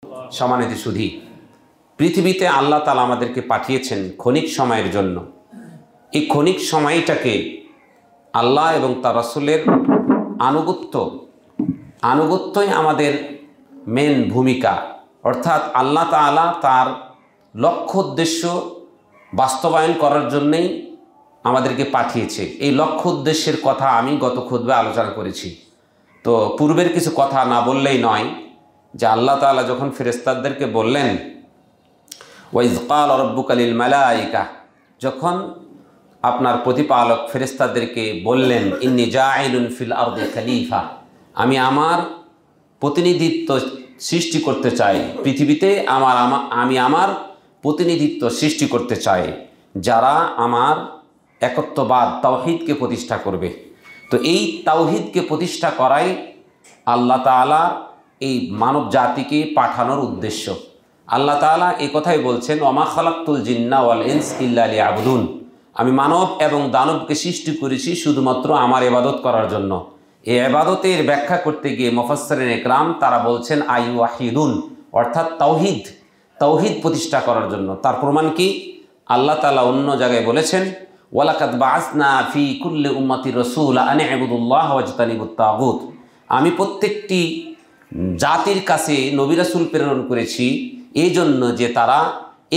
সম্মানিত সুধী, পৃথিবীতে আল্লাহ তাআলা আমাদেরকে পাঠিয়েছেন ক্ষণিক সময়ের জন্য। এই ক্ষণিক সময়টাকে আল্লাহ এবং তার রাসূলের আনুগত্যই আমাদের মেন ভূমিকা। অর্থাৎ আল্লাহ তাআলা তার লক্ষ্য উদ্দেশ্য বাস্তবায়ন করার জন্যই আমাদেরকে পাঠিয়েছে। এই লক্ষ্য উদ্দেশ্যের কথা আমি গত খুতবায় আলোচনা করেছি। তো পূর্বের কিছু কথা না বললেই নয় যে আল্লাহ তাআলা যখন ফেরেশতাদেরকে বললেন ওয়াইজ ক্বালা রাব্বুকা লিল মালাইকা, যখন আপনার প্রতিপালক ফেরেশতাদেরকে বললেন ইন্নী জাইলুন ফিল আরদি খলিফা, আমি আমার প্রতিনিধিত্ব সৃষ্টি করতে চাই পৃথিবীতে, আমি আমার প্রতিনিধিত্ব সৃষ্টি করতে চাই যারা আমার একত্ববাদ তাওহীদকে প্রতিষ্ঠা করবে। তো এই তাওহীদকে প্রতিষ্ঠা করাই আল্লাহ তাআলা এই মানব জাতিকে পাঠানোর উদ্দেশ্য। আল্লাহ তাআলা এই কথাই বলছেন ওমা খালাকতুল জিন্না ওয়াল ইনস ইল্লা লিয়াবুদুন, আমি মানব এবং দানবকে সৃষ্টি করেছি শুধুমাত্র আমার ইবাদত করার জন্য। এই ইবাদতের ব্যাখ্যা করতে গিয়ে মুফাসসিরিন ইকরাম তারা বলছেন আইওয়াহিদুন, অর্থাৎ তাওহীদ প্রতিষ্ঠা করার জন্য। তার প্রমাণ কি? আল্লাহ তাআলা অন্য জায়গায় বলেছেন ওয়ালাকাদ বাআসনা ফি কুল্লি উম্মাতির রাসূলা আন ইবুদুল্লাহ ওয়াজতানিবুত তাগুত, আমি প্রত্যেকটি জাতির কাছে নবী রাসূল প্রেরণ করেছি এই জন্য যে তারা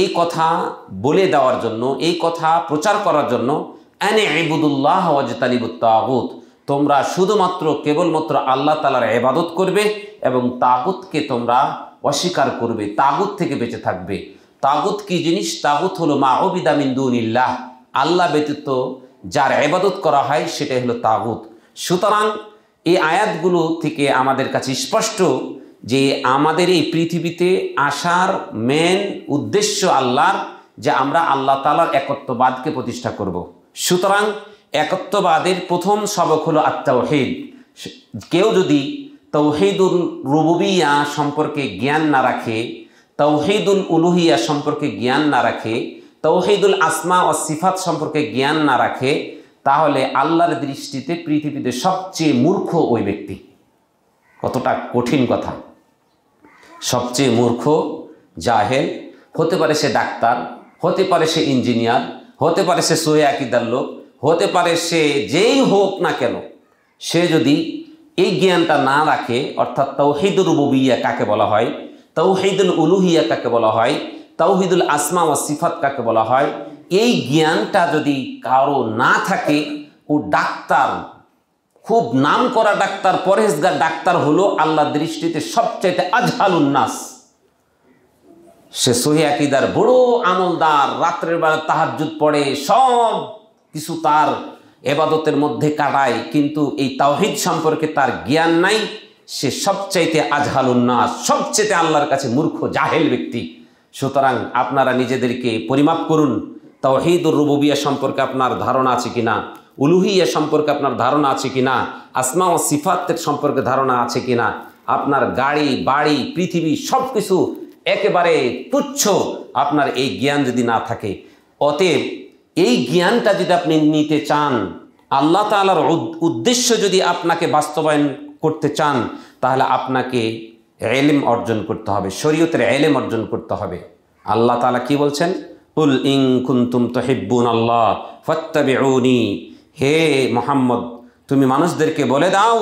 এই কথা বলে দেওয়ার জন্য, এই কথা প্রচার করার জন্য আন ইবুদুল্লাহ ওয়াজতানিবুত তাগুত, তোমরা শুধুমাত্র কেবলমাত্র আল্লাহ তাআলার ইবাদত করবে এবং তাগুতকে তোমরা অস্বীকার করবে, তাগুত থেকে বেঁচে থাকবে। তাগুত কি জিনিস? তাগুত হলো মা উবিদা মিন দুনিল্লাহ, আল্লাহ ব্যতীত যার ইবাদত করা হয় সেটাই হলো তাগুত। সুতরাং এই আয়াতগুলো থেকে আমাদের কাছে স্পষ্ট যে আমাদের এই পৃথিবীতে আসার মেন উদ্দেশ্য আল্লাহর, যে আমরা আল্লাহ তাআলার একত্ববাদকে প্রতিষ্ঠা করব। সুতরাং একত্ববাদের প্রথম সবক হলো আত-তাওহীদ। কেউ যদি তাওহীদুল রুবুবিয়্যাহ সম্পর্কে জ্ঞান না রাখে, তাওহীদুল উলুহিয়্যাহ সম্পর্কে জ্ঞান না রাখে, তাওহীদুল আসমা ও সিফাত সম্পর্কে জ্ঞান না রাখে, তাহলে আল্লাহর দৃষ্টিতে পৃথিবীতে সবচেয়ে মূর্খ ওই ব্যক্তি। কতটা কঠিন কথা! সবচেয়ে মূর্খ জাহেল হতে পারে সে ডাক্তার, হতে পারে সে ইঞ্জিনিয়ার, হতে পারে সে সহিহ আকীদার লোক, হতে পারে সে যেই হোক না কেন, সে যদি এই জ্ঞানটা না রাখে, অর্থাৎ তাওহীদুর রুবুবিয়্যাহ কাকে বলা হয়, তাওহীদুল উলুহিয়্যাহ কাকে বলা হয়, তাওহীদুল আসমা ওয়া সিফাত কাকে বলা হয়, এই জ্ঞানটা যদি কারো না থাকে, ও ডাক্তার, খুব নাম করা ডাক্তার, পরহেজগার ডাক্তার হলো আল্লাহর দৃষ্টিতে সবচাইতে আজহালুন নাস। সে সহিহ আকীদার বড় আমলদার, রাত্রের বেলা তাহাজ্জুদ পড়ে, সব কিছু তার ইবাদতের মধ্যে কাটায়, কিন্তু এই তাওহীদ সম্পর্কে তার জ্ঞান নাই। সে সবচাইতে আজহালুন নাস, সবচাইতে আল্লাহর কাছে মূর্খ জাহেল ব্যক্তি। সুতরাং আপনারা নিজেদেরকে পরিমাপ করুন, তাওহীদুর রুবুবিয়্যাহ সম্পর্কে আপনার ধারণা আছে কিনা, উলুহিয়্যাহ সম্পর্কে আপনার ধারণা আছে কিনা, আসমা ও সিফাতের সম্পর্কে ধারণা আছে কিনা। আপনার গাড়ি বাড়ি পৃথিবী সব কিছু একেবারে তুচ্ছ আপনার এই জ্ঞান যদি না থাকে। অতএব এই জ্ঞানটা যদি আপনি নিতে চান, আল্লাহ তাআলার উদ্দেশ্য যদি আপনাকে বাস্তবায়ন করতে চান, তাহলে আপনাকে ইলম অর্জন করতে হবে, শরীয়তের ইলম অর্জন করতে হবে। আল্লাহ তাআলা কি বলছেন? কুল ইন কুনতুম তুহিব্বুনাল্লাহ ফাত্তাবিউনি, হে মুহাম্মদ তুমি মানুষদেরকে বলে দাও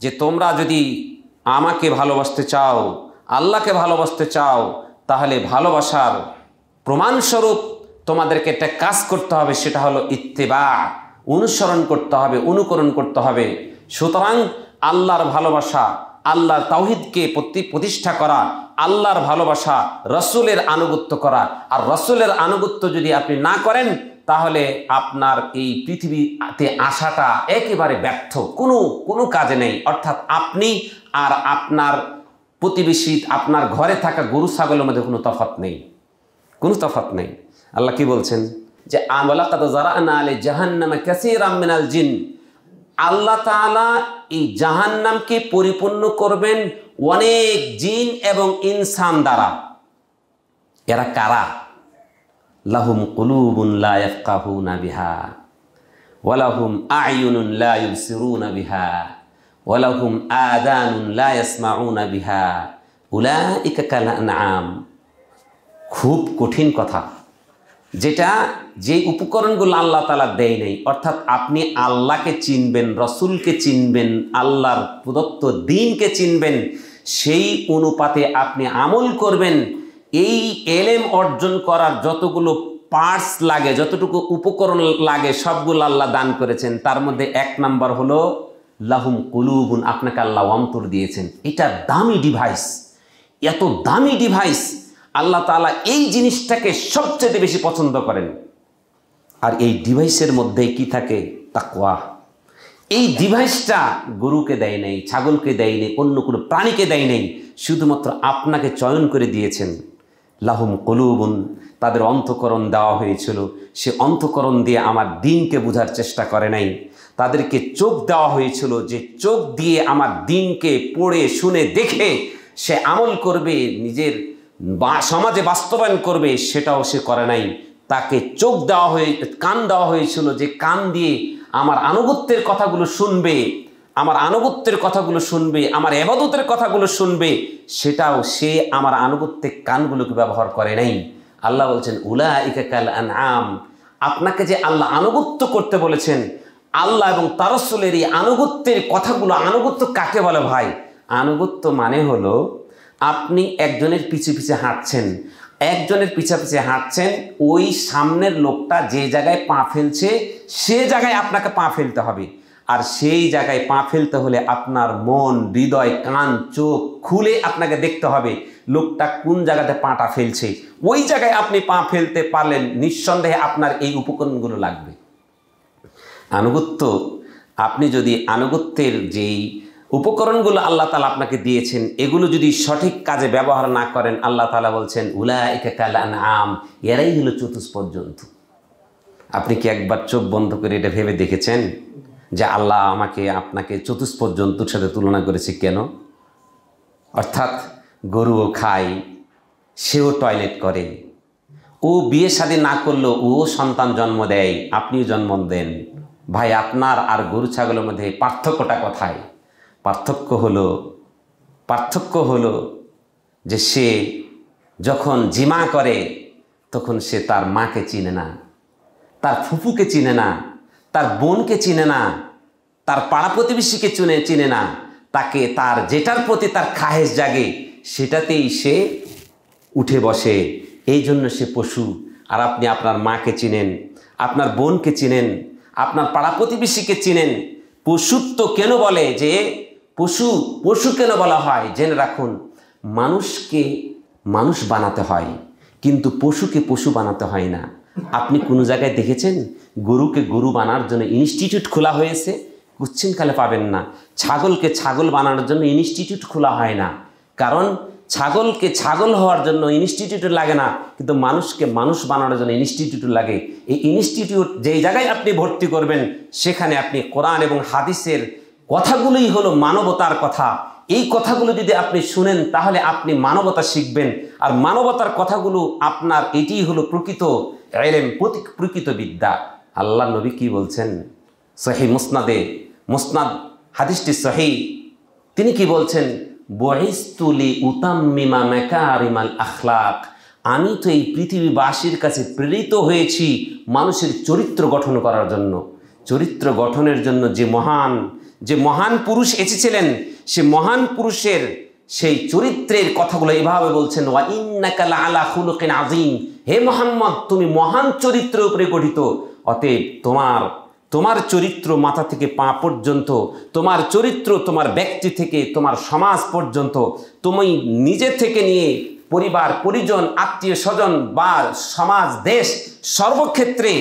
যে তোমরা যদি আমাকে ভালোবাসতে চাও, আল্লাহকে ভালোবাসতে চাও, তাহলে ভালোবাসার প্রমাণস্বরূপ তোমাদেরকে একটা কাজ করতে হবে, সেটা হলো ইত্তিবা, অনুসরণ করতে হবে, অনুকরণ করতে হবে। সুতরাং আল্লাহর ভালোবাসা, আল্লাহর তাওহীদকে প্রতিষ্ঠা করা, আল্লাহর ভালোবাসা, রাসূলের আনুগত্য করা। আর রাসূলের আনুগত্য যদি আপনি না করেন, তাহলে আপনার এই পৃথিবীতে আসাটা একেবারে ব্যর্থ, কোনো কাজে নেই। অর্থাৎ আপনি আর আপনার প্রতিবেশী, আপনার ঘরে থাকা গরু ছাগলের মধ্যে কোনো তফাৎ নেই, কোনো তফাৎ নেই। আল্লাহ কি বলছেন? যে ওয়ালাকাদ যারানা আলি জাহান্নামা কাসীরাম মিনাল জিন, আল্লাহ তাআলা এই জাহান্নামকে পরিপূর্ণ করবেন অনেক জিন এবং ইনসান দ্বারা। এরা কারা? লাহুম কুলুবুন লা ইয়াফকাহুনা বিহা ওয়া লাহুম আ'য়ুনুন লা ইউবসিরুনা বিহা ওয়া লাহুম আযানুন লা ইয়াসমাউনা বিহা উলাইকা কাল আনআম, খুব কঠিন কথা, যেটা যে উপকরণগুলো আল্লাহ তাআলা দেয় নাই। অর্থাৎ আপনি আল্লাহকে চিনবেন, রসুলকে চিনবেন, আল্লাহর প্রদত্ত দ্বীনকে চিনবেন, সেই অনুপাতে আপনি আমল করবেন। এই এলেম অর্জন করার যতগুলো পার্টস লাগে, যতটুকু উপকরণ লাগে, সবগুলো আল্লাহ দান করেছেন। তার মধ্যে 1 নাম্বার হলো লাহুম কুলুবুন, আপনাকে আল্লাহ অন্তর দিয়েছেন। এটা দামি ডিভাইস, এত দামি ডিভাইস। আল্লাহ তাআলা এই জিনিসটাকে সবচেয়ে বেশি পছন্দ করেন। আর এই ডিভাইসের মধ্যে কি থাকে? তাকওয়া। এই ডিভাইসটা গরুকে দেয় নাই, ছাগলকে দেয় নাই, অন্য কোনো প্রাণীকে দেয় নাই, শুধুমাত্র আপনাকে চয়ন করে দিয়েছেন। লাহুম কুলুবুন, তাদের অন্তঃকরণ দেওয়া হয়েছিল, সে অন্তঃকরণ দিয়ে আমার দ্বীনকে বোঝার চেষ্টা করে নাই। তাদেরকে চোখ দেওয়া হয়েছিল, যে চোখ দিয়ে আমার দ্বীনকে পড়ে শুনে দেখে সে আমল করবে, নিজের সমাজে বাস্তবায়ন করবে, সেটাও সে করে নাই। তাকে চোখ দেওয়া কান দেওয়া হয়েছিল, যে কান দিয়ে আমার আনুগত্যের কথাগুলো শুনবে, আমার আনুগত্যের কথাগুলো শুনবে, আমার ইবাদতের কথাগুলো শুনবে, সেটাও সে আমার আনুগত্যের কানগুলোকে ব্যবহার করে নাই। আল্লাহ বলছেন উলাইকা কাল আনআম, আপনাকে যে আল্লাহ আনুগত্য করতে বলেছেন, আল্লাহ এবং তার রাসূলের এই আনুগত্যের কথাগুলো, আনুগত্য কাকে বলে ভাই? আনুগত্য মানে হলো আপনি একজনের পিছে পিছে হাঁটছেন, একজনের পিছে পিছে হাঁটছেন, ওই সামনের লোকটা যে জায়গায় পা ফেলছে সে জায়গায় আপনাকে পা ফেলতে হবে। আর সেই জায়গায় পা ফেলতে হলে আপনার মন, হৃদয়, কান, চোখ খুলে আপনাকে দেখতে হবে লোকটা কোন জায়গাতে পাটা ফেলছে। ওই জায়গায় আপনি পা ফেলতে পারলেন, নিঃসন্দেহে আপনার এই উপকরণগুলো লাগবে। আনুগত্য, আপনি যদি আনুগত্যের যেই উপকরণগুলো আল্লাহ তাআলা আপনাকে দিয়েছেন, এগুলো যদি সঠিক কাজে ব্যবহার না করেন, আল্লাহ তাআলা বলছেন উলাইকা কাল আনআম, এরাই হলো চতুষ্পদ জন্তু। আপনি কি একবার চোখ বন্ধ করে এটা ভেবে দেখেছেন যে আল্লাহ আমাকে আপনাকে চতুষ্পদ জন্তুর সাথে তুলনা করেছে কেন? অর্থাৎ গরুও খায়, সেও টয়লেট করে, ও বিয়ে শাদী না করলেও ও সন্তান জন্ম দেয়, আপনিও জন্ম দেন। ভাই, আপনার আর গরু ছাগলের মধ্যে পার্থক্যটা কোথায়? পার্থক্য হলো যে সে যখন জিমা করে তখন সে তার মাকে চিনে না, তার ফুফুকে চিনে না, তার বোনকে চিনে না, তার পাড়া প্রতিবেশীকে চিনে না। তাকে তার যেটার প্রতি তার খাহেশ জাগে সেটাতেই সে উঠে বসে, এই জন্য সে পশু। আর আপনি আপনার মাকে চিনেন, আপনার বোনকে চিনেন, আপনার পাড়া প্রতিবেশীকে চিনেন। পশুত্ব কেন বলে যে পশু কেন বলা হয়? জেনে রাখুন, মানুষকে মানুষ বানাতে হয়, কিন্তু পশুকে পশু বানাতে হয় না। আপনি কোনো জায়গায় দেখেছেন গরুকে গরু বানানোর জন্য ইনস্টিটিউট খোলা হয়েছে? কুচ্ছিনকালে পাবেন না। ছাগলকে ছাগল বানানোর জন্য ইনস্টিটিউট খোলা হয় না, কারণ ছাগলকে ছাগল হওয়ার জন্য ইনস্টিটিউট লাগে না, কিন্তু মানুষকে মানুষ বানানোর জন্য ইনস্টিটিউট লাগে। এই ইনস্টিটিউট যেই জায়গায় আপনি ভর্তি করবেন, সেখানে আপনি কোরআন এবং হাদিসের কথাগুলোই হলো মানবতার কথা। এই কথাগুলো যদি আপনি শুনেন তাহলে আপনি মানবতা শিখবেন, আর মানবতার কথাগুলো আপনার, এটিই হলো প্রকৃত ইলম, প্রকৃত বিদ্যা। আল্লাহ নবী কি বলছেন? সহিহ মুসনাদ হাদিসটি সহিহ। তিনি কি বলছেন? বুইস্তু লিউতাম্মিমা মাকারিমাল আখলাক, আমি তো এই পৃথিবীবাসীর কাছে প্রেরিত হয়েছি মানুষের চরিত্র গঠন করার জন্য। চরিত্র গঠনের জন্য যে মহান পুরুষ এসেছিলেন, সে মহান পুরুষের সেই চরিত্রের কথাগুলো এভাবে বলছেন, ওয়া ইন্নাকা লাআলা খুলুকিন আযীম, হে মুহাম্মদ, তুমি মহান চরিত্রের উপরে গঠিত। অতএব তোমার চরিত্র মাথা থেকে পা পর্যন্ত, তোমার চরিত্র তোমার ব্যক্তি থেকে তোমার সমাজ পর্যন্ত, তুমি নিজে থেকে নিয়ে পরিবার, পরিজন, আত্মীয় স্বজন বা সমাজ, দেশ, সর্বক্ষেত্রে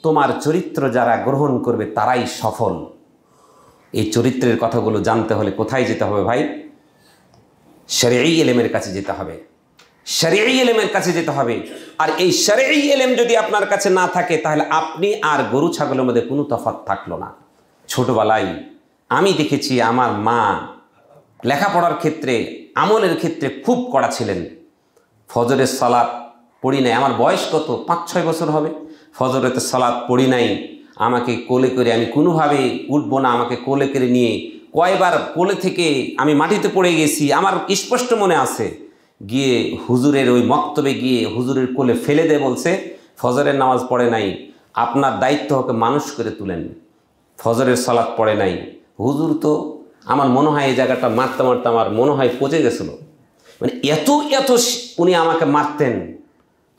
তোমার চরিত্র যারা গ্রহণ করবে তারাই সফল। এই চরিত্রের কথাগুলো জানতে হলে কোথায় যেতে হবে ভাই? শরঈ ইলমের কাছে যেতে হবে, শরঈ ইলমের কাছে যেতে হবে। আর এই শরঈ ইলম যদি আপনার কাছে না থাকে, তাহলে আপনি আর গরু ছাগলের মধ্যে কোনো তফাৎ থাকলো না। ছোটবেলায় আমি দেখেছি আমার মা লেখাপড়ার ক্ষেত্রে, আমলের ক্ষেত্রে খুব কড়া ছিলেন। ফজরের সালাত পড়ি নাই, আমার বয়স কত, 5-6 বছর হবে। ফজরের সালাত পড়ি নাই, আমাকে কোলে করে, আমি কোনোভাবেই উঠবো না, আমাকে কোলে করে নিয়ে কয়বার কোলে থেকে আমি মাটিতে পড়ে গেছি, আমার স্পষ্ট মনে আছে। গিয়ে হুজুরের ওই মক্তবে গিয়ে হুজুরের কোলে ফেলে দিয়ে বলছে ফজরের নামাজ পড়ে নাই, আপনার দায়িত্ব ওকে মানুষ করে তুলেন, ফজরের সালাত পড়ে নাই। হুজুর তো আমার মনে হয় এই জায়গাটা মারতে মারতে আমার মনে হয় পচে গেছিলো, মানে এত উনি আমাকে মারতেন।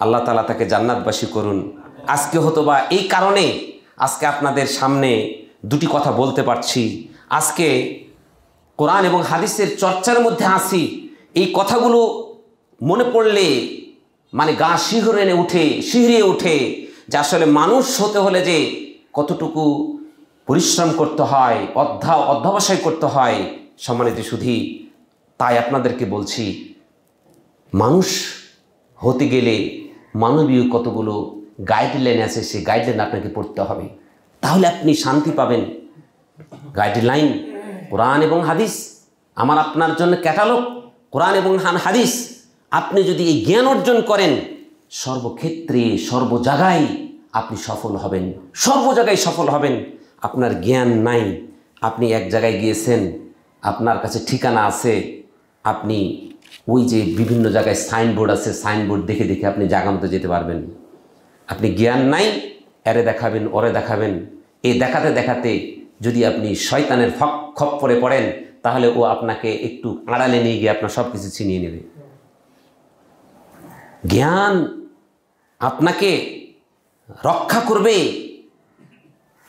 আল্লাহ তাআলা তাকে জান্নাতবাসী করুন। আজকে হতো বা এই কারণে আজকে আপনাদের সামনে দুটি কথা বলতে পারছি। আজকে কোরআন এবং হাদিসের চর্চার মধ্যে আসি, এই কথাগুলো মনে পড়লে মানে গা শিহরিয়ে উঠে যে আসলে মানুষ হতে হলে যে কতটুকু পরিশ্রম করতে হয়, অধ্যবসায় করতে হয়। সম্মানিত সুধী, তাই আপনাদেরকে বলছি, মানুষ হতে গেলে মানবীয় কতগুলো গাইডলাইন আছে, সেই গাইডলাইন আপনাকে পড়তে হবে, তাহলে আপনি শান্তি পাবেন। গাইডলাইন কোরআন এবং হাদিস, আমার আপনার জন্য ক্যাটালগ কোরআন এবং হাদিস। আপনি যদি এই জ্ঞান অর্জন করেন, সর্বক্ষেত্রে সর্ব জায়গায় আপনি সফল হবেন, সর্ব জায়গায় সফল হবেন। আপনার জ্ঞান নাই, আপনি এক জায়গায় গিয়েছেন, আপনার কাছে ঠিকানা আছে, আপনি ওই যে বিভিন্ন জায়গায় সাইনবোর্ড আছে, সাইনবোর্ড দেখে দেখে আপনি জায়গা মতো যেতে পারবেন। আপনি জ্ঞান নাই, এরে দেখাবেন ওরে দেখাবেন, এই দেখাতে দেখাতে যদি আপনি শয়তানের খপ্পরে পড়েন, তাহলে ও আপনাকে একটু আড়ালে নিয়ে গিয়ে আপনার সব কিছু ছিনিয়ে নেবে। জ্ঞান আপনাকে রক্ষা করবে।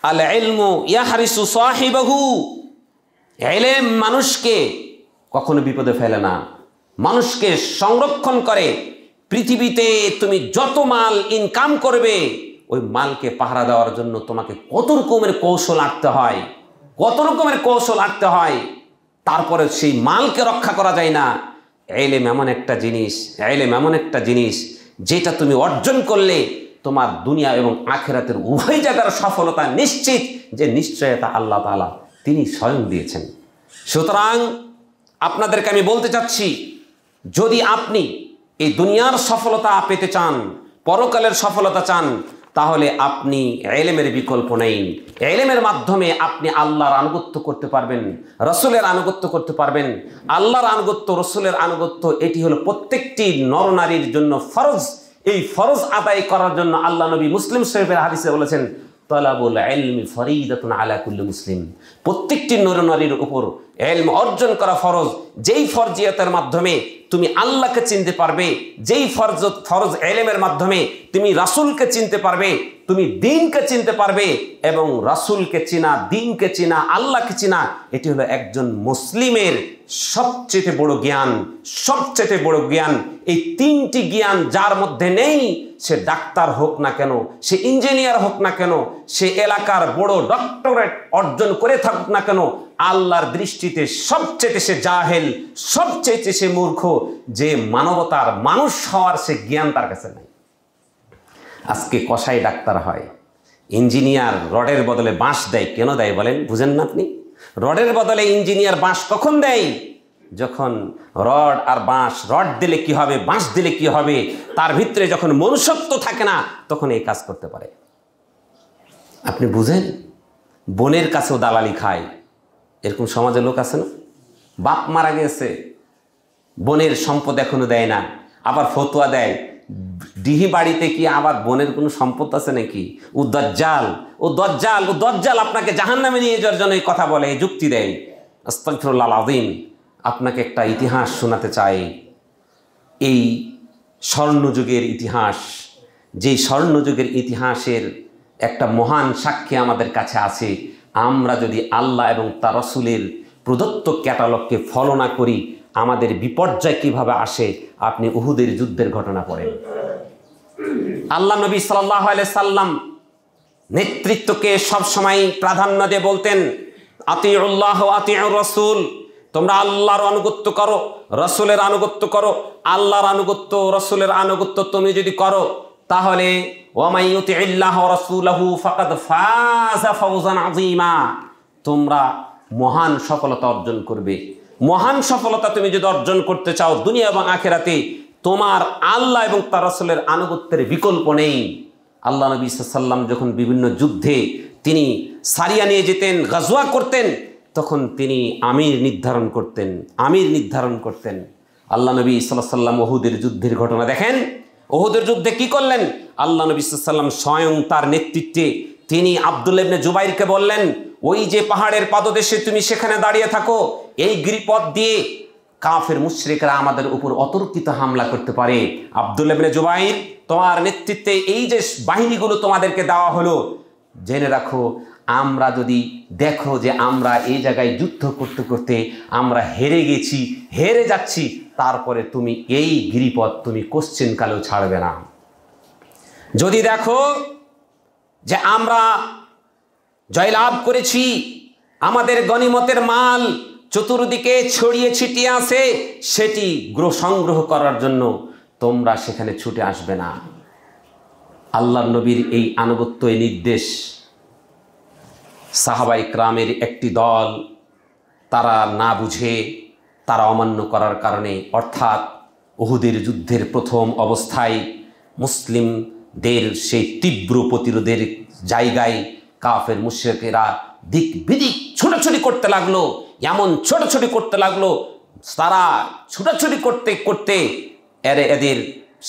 আল ইলমু ইয়াহরিসু সাহিবাহু, ইলম মানুষকে কখনো বিপদে ফেলে না, মানুষকে সংরক্ষণ করে। পৃথিবীতে তুমি যত মাল ইনকাম করবে, ওই মালকে পাহারা দেওয়ার জন্য তোমাকে কত রকমের কৌশল আঁকতে হয়, তারপরে সেই মালকে রক্ষা করা যায় না। ইলম এমন একটা জিনিস যেটা তুমি অর্জন করলে তোমার দুনিয়া এবং আখিরাতের উভয় জায়গার সফলতা নিশ্চিত, যে নিশ্চয়তা আল্লাহ তাআলা তিনি স্বয়ং দিয়েছেন। সুতরাং আপনাদেরকে আমি বলতে চাচ্ছি, যদি আপনি এই দুনিয়ার সফলতা পেতে চান, পরকালের সফলতা চান, তাহলে আপনি ইলমের বিকল্প নেই। ইলমের মাধ্যমে আপনি আল্লাহর আনুগত্য করতে পারবেন, রাসূলের আনুগত্য করতে পারবেন। আল্লাহর আনুগত্য, রাসূলের আনুগত্য, এটি হলো প্রত্যেকটি নরনারীর জন্য ফরজ। এই ফরজ আদায় করার জন্য আল্লাহ নবী মুসলিম শরীফের হাদিসে বলেছেন, তালাবুল ইলমি ফরিদাতুন আলা কুল্লি মুসলিম, প্রত্যেকটি নরনারীর উপর ইলম অর্জন করা ফরজ। যেই ফরজিয়াতের মাধ্যমে তুমি আল্লাহকে চিনতে পারবে, যেই ফরজ ইলমের মাধ্যমে তুমি রাসূলকে চিনতে পারবে, তুমি দ্বীনকে চিনতে পারবে, এবং রাসূলকে চিনা, দ্বীনকে চিনা, আল্লাহকে চিনা, এটি হলো একজন মুসলিমের সবচেয়ে বড় জ্ঞান। এই তিনটি জ্ঞান যার মধ্যে নেই, সে ডাক্তার হোক না কেন, সে ইঞ্জিনিয়ার হোক না কেন, সে এলাকার বড় ডক্টরেট অর্জন করে থাকুক না কেন, আল্লাহর দৃষ্টিতে সবচেয়ে সে জাহেল, সবচেয়ে সে মূর্খ। যে মানবতার মানুষ হওয়ার সে জ্ঞান তার কাছে নাই। আজকে কসাই ডাক্তার হয়, ইঞ্জিনিয়ার রডের বদলে বাঁশ দেয়। কেন দেয় বলেন? বুঝেন না আপনি? রডের বদলে ইঞ্জিনিয়ার বাঁশ কখন দেয়? যখন রড আর বাঁশ, রড দিলে কি হবে, বাঁশ দিলে কি হবে, তার ভিতরে যখন মনুষ্যত্ব থাকে না, তখন এই কাজ করতে পারে। আপনি বুঝেন? বোনের কাছেও দালালি খায়, এরকম সমাজে লোক আছে না? বাপ মারা গেছে, বোনের সম্পদ এখনো দেয় না, আবার ফতোয়া দেয় ডিহি বাড়িতে কি আবার বোনের কোনো সম্পদ আছে নাকি? ও দজ্জাল আপনাকে জাহান্নামে নিয়ে যাওয়ার জন্য এই কথা বলে, যুক্তি দেয়। আস্তাগফিরুল্লাহ আযীম। আপনাকে একটা ইতিহাস শোনাতে চাই, এই স্বর্ণযুগের ইতিহাস। যেই স্বর্ণযুগের ইতিহাসের একটা মহান সাক্ষী আমাদের কাছে আছে। আমরা যদি আল্লাহ এবং তার রাসূলের প্রদত্ত ক্যাটালগকে ফলো না করি, আমাদের বিপর্যয় কিভাবে আসে আপনি উহুদের যুদ্ধের ঘটনা পড়েন। আল্লাহ নবী সাল্লাল্লাহু আলাইহি সাল্লাম নেতৃত্বকে সবসময় প্রাধান্য দিয়ে বলতেন, আতিউল্লাহ ওয়া আতিউর রাসূল, তোমরা আল্লাহর আনুগত্য করো, রাসূলের আনুগত্য করো। আল্লাহর আনুগত্য, রাসূলের আনুগত্য তুমি যদি করো, তাহলে ওয়া মান ইউতিইল্লাহ ওয়া রাসূলাহু ফাকাদ ফাযা ফাওজান আযীমা, তোমরা মহান সফলতা অর্জন করবে। মহান সফলতা তুমি যদি অর্জন করতে চাও দুনিয়া এবং আখিরাতে, তোমার আল্লাহ এবং তার রাসূলের আনুগত্যের বিকল্প নেই। আল্লাহ নবী সাল্লাল্লাহু আলাইহি ওয়াসাল্লাম যখন বিভিন্ন যুদ্ধে তিনি সারিয়া নিয়ে যেতেন, গাজওয়া করতেন, তখন তিনি আমির নির্ধারণ করতেন। আল্লাহ নবী সাল্লাল্লাহু আলাইহি ওয়াসাল্লাম উহুদের যুদ্ধের ঘটনা দেখেন। উহুদের যুদ্ধে কি করলেন? আল্লাহ নবী সাল্লাল্লাহু আলাইহি ওয়াসাল্লাম স্বয়ং তার নেতৃত্বে তিনি আব্দুল্লাহ ইবনে জুবাইরকে বললেন, ওই যে পাহাড়ের পাদদেশে তুমি সেখানে দাঁড়িয়ে থাকো, এই গিরিপথ দিয়ে কাফের মুশরিকরা আমাদের উপর অতর্কিত হামলা করতে পারে। আব্দুল্লাহ ইবনে জুবাইর, তোমার নেতৃত্বে এই যে বাহিনীগুলো তোমাদেরকে দেওয়া হলো, জেনে রাখো আমরা যদি দেখো যে আমরা এই জায়গায় যুদ্ধ করতে করতে আমরা হেরে যাচ্ছি, তারপরে তুমি এই গিরিপথ তুমি কোশ্চেন কালেও ছাড়বে না। যদি দেখো যে আমরা জয়লাভ করেছি, আমাদের গনিমতের মাল চতুর্দিকে ছড়িয়ে ছিটিয়ে আছে, সেটি সংগ্রহ করার জন্য তোমরা সেখানে ছুটে আসবে না। আল্লাহর নবীর এই আনুগত্য, এই নির্দেশ সাহাবাই ইকরামের একটি দল তারা না বুঝে, তারা অমান্য করার কারণে, অর্থাৎ উহুদের যুদ্ধের প্রথম অবস্থায় মুসলিমদের সেই তীব্র প্রতিরোধের জায়গায় কাফের মুশরিকেরা দিক বিদিক ছোটাছুটি করতে লাগলো, এমন ছোটাছুটি করতে লাগলো, তারা ছোটাছুটি করতে করতে এদের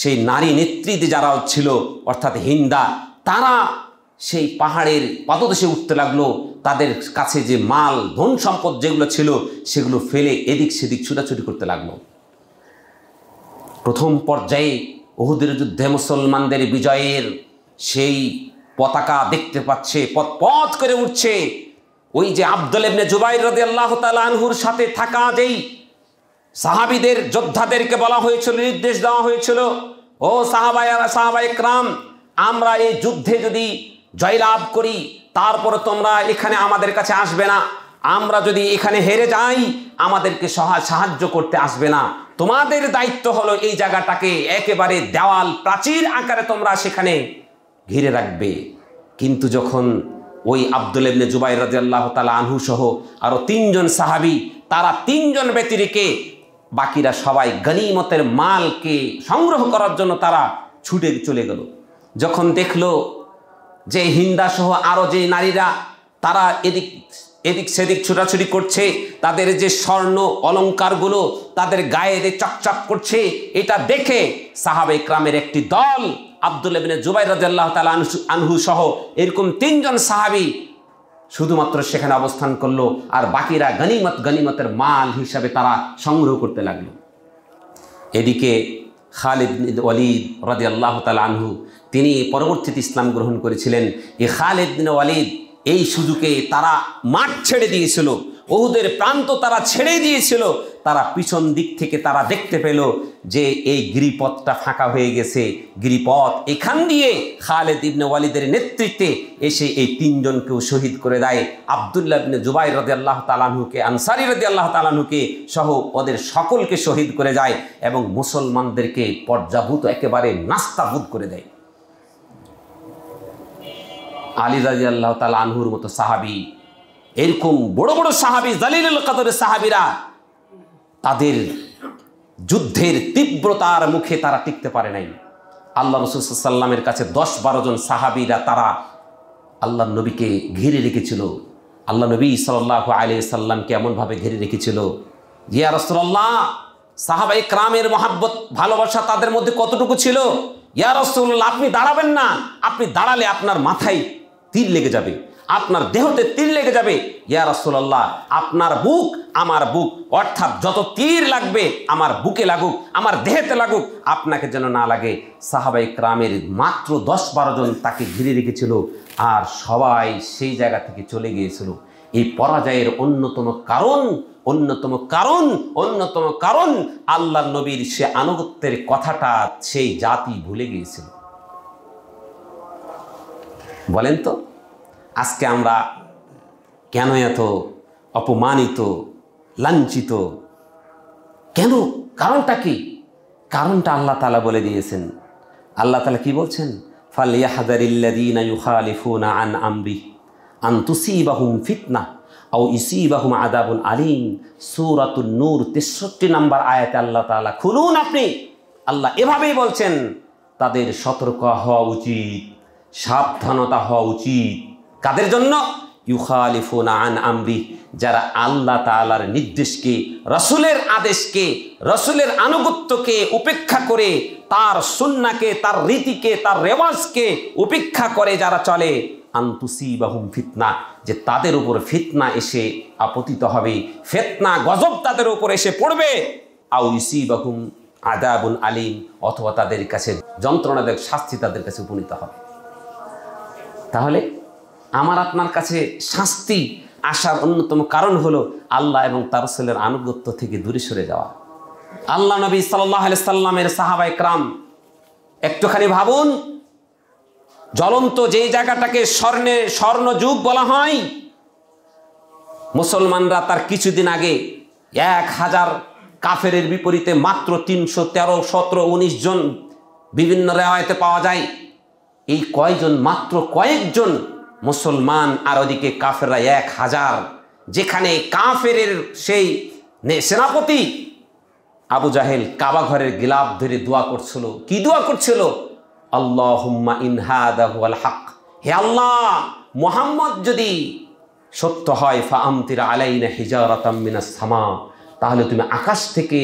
সেই নারী নেতৃত্বে যারা ছিল অর্থাৎ হিন্দা, তারা সেই পাহাড়ের পাদদেশে উঠতে লাগলো। তাদের কাছে যে মাল ধন সম্পদ যেগুলো ছিল সেগুলো ফেলে এদিক সেদিক ছোটাছুটি করতে লাগলো। প্রথম পর্যায়ে উহুদের যুদ্ধে মুসলমানদের বিজয়ের সেই পতাকা দেখতে পাচ্ছে, পথ করে উঠছে। ওই যে আব্দুল্লাহ ইবনে জুবাইর রাদিয়াল্লাহু তাআলা আনহুর সাথে থাকা যেই সাহাবীদের যোদ্ধাদেরকে বলা হয়েছিল, নির্দেশ দেওয়া হয়েছিল, ও সাহাবায়ে ইকরাম, আমরা এই যুদ্ধে যদি জয়লাভ করি তারপরে তোমরা এখানে আমাদের কাছে আসবে না, আমরা যদি এখানে হেরে যাই আমাদেরকে সাহায্য করতে আসবে না, তোমাদের দায়িত্ব হলো এই জায়গাটাকে একেবারে দেওয়াল প্রাচীর আকারে তোমরা সেখানে ঘিরে রাখবে। কিন্তু যখন ওই আব্দুল্লাহ ইবনে জুবাইর রাদিয়াল্লাহু তাআলা আনহু সহ আরো 3 জন সাহাবী, তারা 3 জন ব্যতিরেকে বাকিরা সবাই গনিমতের মালকে সংগ্রহ করার জন্য তারা ছুটে চলে গেল। যখন দেখলো যে হিন্দা সহ আরো যে নারীরা তারা এদিক সেদিক ছোটাছুটি করছে, তাদের যে স্বর্ণ অলংকারগুলো তাদের গায়ে চকচক করছে, এটা দেখে সাহাবায়ে ইকরামের একটি দল আব্দুল্লাহ ইবনে জুবাইর রাদিয়াল্লাহু তাআলা আনহু সহ এরকম 3 জন সাহাবী শুধুমাত্র সেখানে অবস্থান করলো, আর বাকিরা গনিমতের মাল হিসাবে তারা সংগ্রহ করতে লাগলো। এদিকে খালিদ বিন ওয়ালিদ রাদিয়াল্লাহু তাআলা আনহু, তিনি পরবর্তীতে ইসলাম গ্রহণ করেছিলেন। এই খালিদ বিন ওয়ালিদ এই সুযোগে তারা মাঠ ছেড়ে দিয়েছিল, উহুদের প্রান্ত তারা ছেড়ে দিয়েছিল। তারা পিছন দিক থেকে তারা দেখতে পেল যে এই গিরিপথটা ফাঁকা হয়ে গেছে, গিরিপথ এখান দিয়ে খালিদ ইবনে ওয়ালিদের নেতৃত্বে এসে এই 3 জনকেও শহীদ করে দেয়। আব্দুল্লাহ ইবনে জুবাইর রাদিয়াল্লাহু তাআলা আনহুকে, আনসারী রাদিয়াল্লাহু তাআলা আনহুকে সহ ওদের সকলকে শহীদ করে যায় এবং মুসলমানদেরকে পর্যাভূত একেবারে নাস্তাভূত করে দেয়। আলী রাদিয়াল্লাহু তাআলা আনহুর মতো সাহাবী, এরকম বড় বড় সাহাবী, জালিলুল কদরের সাহাবীরা তাদের যুদ্ধের তীব্রতার মুখে তারা টিকতে পারে নাই। আল্লাহ রাসূল সাল্লাল্লাহু আলাইহি ওয়াসাল্লামের কাছে 10-12 জন সাহাবীরা তারা আল্লাহর নবীকে ঘিরে রেখেছিল। আল্লাহ নবী সাল্লাল্লাহু আলাইহি ওয়াসাল্লামকে এমনভাবে ঘিরে রেখেছিল, ইয়া রাসূলুল্লাহ, সাহাবায়ে কেরামের মহব্বত ভালোবাসা তাদের মধ্যে কতটুকু ছিল। ইয়া রাসূলুল্লাহ, আপনি দাঁড়াবেন না, আপনি দাঁড়ালে আপনার মাথায় তীর লেগে যাবে, আপনার দেহতে তীর লেগে যাবে। ইয়া রাসূলুল্লাহ, আপনার বুক আমার বুক, অর্থাৎ যত তীর লাগবে আমার বুকে লাগুক, আমার দেহেতে লাগুক, আপনাকে যেন না লাগে। সাহাবায়ে কেরামের মাত্র 10-12 জন তাকে ঘিরে রেখেছিল, আর সবাই সেই জায়গা থেকে চলে গিয়েছিল। এই পরাজয়ের অন্যতম কারণ আল্লাহর নবীর সে আনুগত্যের কথাটা সেই জাতি ভুলে গিয়েছিল। বলেন তো আজকে আমরা কেন এত অপমানিত, লাঞ্ছিত? কেন? কারণটা কি? কারণটা আল্লাহ তাআলা বলে দিয়েছেন। আল্লাহ তাআলা কি বলছেন? ফালইয়াহযারিল্লাযীনা ইউখালিফুনা আন আমরি আন তুসিবাহুম ফিতনাহ আও ইউসিবাহুম আযাবুন আলীম। সূরাতুন নূর 63 নম্বর আয়াতে আল্লাহ তাআলা খুলুন আপনি, আল্লাহ এভাবেই বলছেন, তাদের সতর্ক হওয়া উচিত, সাবধানতা হওয়া উচিত। কাদের জন্য? ইউখালিফুনা আন আমরি, যারা আল্লাহ তাআলার নির্দেশকে, রাসূলের আদেশকে, রাসূলের আনুগত্যকে উপেক্ষা করে, তার সুন্নাহকে, তার রীতিকে, তার রেওয়াজকে উপেক্ষা করে যারা চলে, আনতুসিবাহুম ফিতনা, যে তাদের উপর ফিতনা এসে আপতিত হবে, ফিতনা গজব তাদের উপর এসে পড়বে, আও ইউসিবাহুম আযাবুন আলীম, অথবা তাদের কাছে যন্ত্রণাদায়ক শাস্তি তাদের কাছে উপনীত হবে। তাহলে আমার আপনার কাছে শাস্তি আসার অন্যতম কারণ হলো আল্লাহ এবং তার রাসূলের আনুগত্য থেকে দূরে সরে যাওয়া। আল্লাহ নবী সাল্লাল্লাহু আলাইহি সাল্লামের সাহাবায়ে কেরাম, একটুখানি ভাবুন, জ্বলন্ত যেই জায়গাটাকে স্বর্ণ যুগ বলা হয়, মুসলমানরা তার কিছুদিন আগে 1000 কাফেরের বিপরীতে মাত্র 313, 17, 19 জন বিভিন্ন রেওয়ায়েতে পাওয়া যায়। এই কয়জন, মাত্র কয়েকজন মুসলমান, আর ওদিকে কাফেররা 1000, যেখানে কাফেরের সেই সেনাপতি আবু জাহেল কাবা ঘরের গিলাফ ধরে দোয়া করছিল। কি দোয়া করছিল? আল্লাহুম্মা ইন হাদা হুয়াল হক, হে আল্লাহ, মুহাম্মদ যদি সত্য হয়, ফাআমতির আলাইনা হিজারাতাম মিনাস সামা, তাহলে তুমি আকাশ থেকে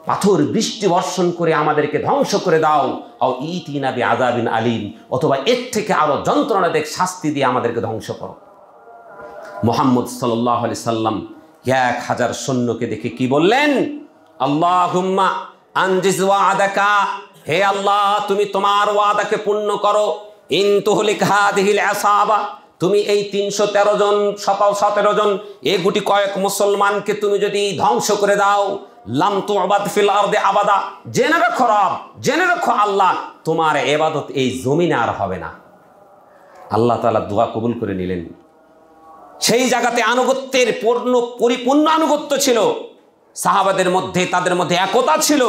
পাথর বৃষ্টি বর্ষণ করে আমাদেরকে ধ্বংস করে দাও, আও ইতিনা বিআযাবিন আলীম, অথবা এর থেকে আরো যন্ত্রণাদায়ক শাস্তি দিয়ে আমাদেরকে ধ্বংস করো। মুহাম্মদ সাল্লাল্লাহু আলাইহি সাল্লাম 1000 সৈন্যকে দেখে কি বললেন? আল্লাহুম্মা আনজিজ ওয়াদাকা, হে আল্লাহ, তুমি তোমার ওয়াদাকে পূর্ণ করো। ইন তুহলিক হাদিহিল আসাবা, তুমি এই 313 জন, 17 জন, এই গুটি কয়েক মুসলমানকে তুমি যদি ধ্বংস করে দাও, লাম তুবাদ ফিল আরদি আবাদা, জেনে রাখো রব, জেনে রাখো আল্লাহ, তোমার ইবাদত এই জমিনে আর হবে না। আল্লাহ তাআলা দোয়া কবুল করে নিলেন। সেই জায়গাতে আনুগত্যের পরিপূর্ণ আনুগত্য ছিল সাহাবাদের মধ্যে, তাদের মধ্যে একতা ছিল,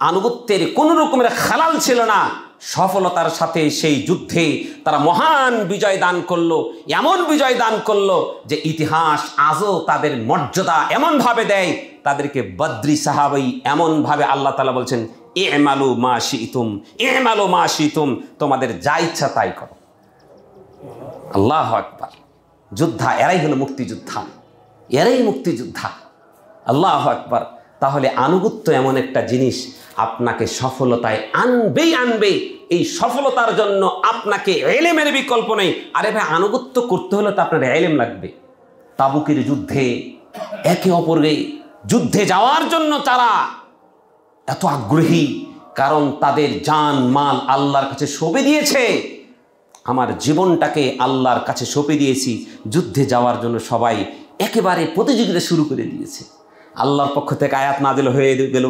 আনুগত্যের কোন রকমের খালাল ছিল না। সফলতার সাথে সেই যুদ্ধে তারা মহান বিজয় দান করলো, এমন বিজয় দান করলো যে ইতিহাস আজও তাদের মর্যাদা এমনভাবে দেয়, তাদেরকে বদরি সাহাবাই এমনভাবে আল্লাহ তাআলা বলছেন, ইমালু মা শিতুম, ইমালু মা শিতুম, তোমাদের যা ইচ্ছা তাই করো। আল্লাহু আকবার। যোদ্ধা এরাই হলো মুক্তিযোদ্ধা, এরাই মুক্তিযোদ্ধা। আল্লাহু আকবার। তাহলে আনুগত্য এমন একটা জিনিস আপনাকে সফলতায় আনবেই আনবে। এই সফলতার জন্য আপনাকে ইলমের বিকল্প নেই। আরে ভাই, আনুগত্য করতে হলে তো আপনার ইলম লাগবে। তাবুকের যুদ্ধে একে অপরের যুদ্ধে যাওয়ার জন্য তারা এত আগ্রহী, কারণ তাদের জান মাল আল্লাহর কাছে সঁপে দিয়েছে। আমার জীবনটাকে আল্লাহর কাছে সঁপে দিয়েছি, যুদ্ধে যাওয়ার জন্য সবাই একেবারে প্রতিযোগিতা শুরু করে দিয়েছে। আল্লাহর পক্ষ থেকে আয়াত নাযিল হয়ে গেল,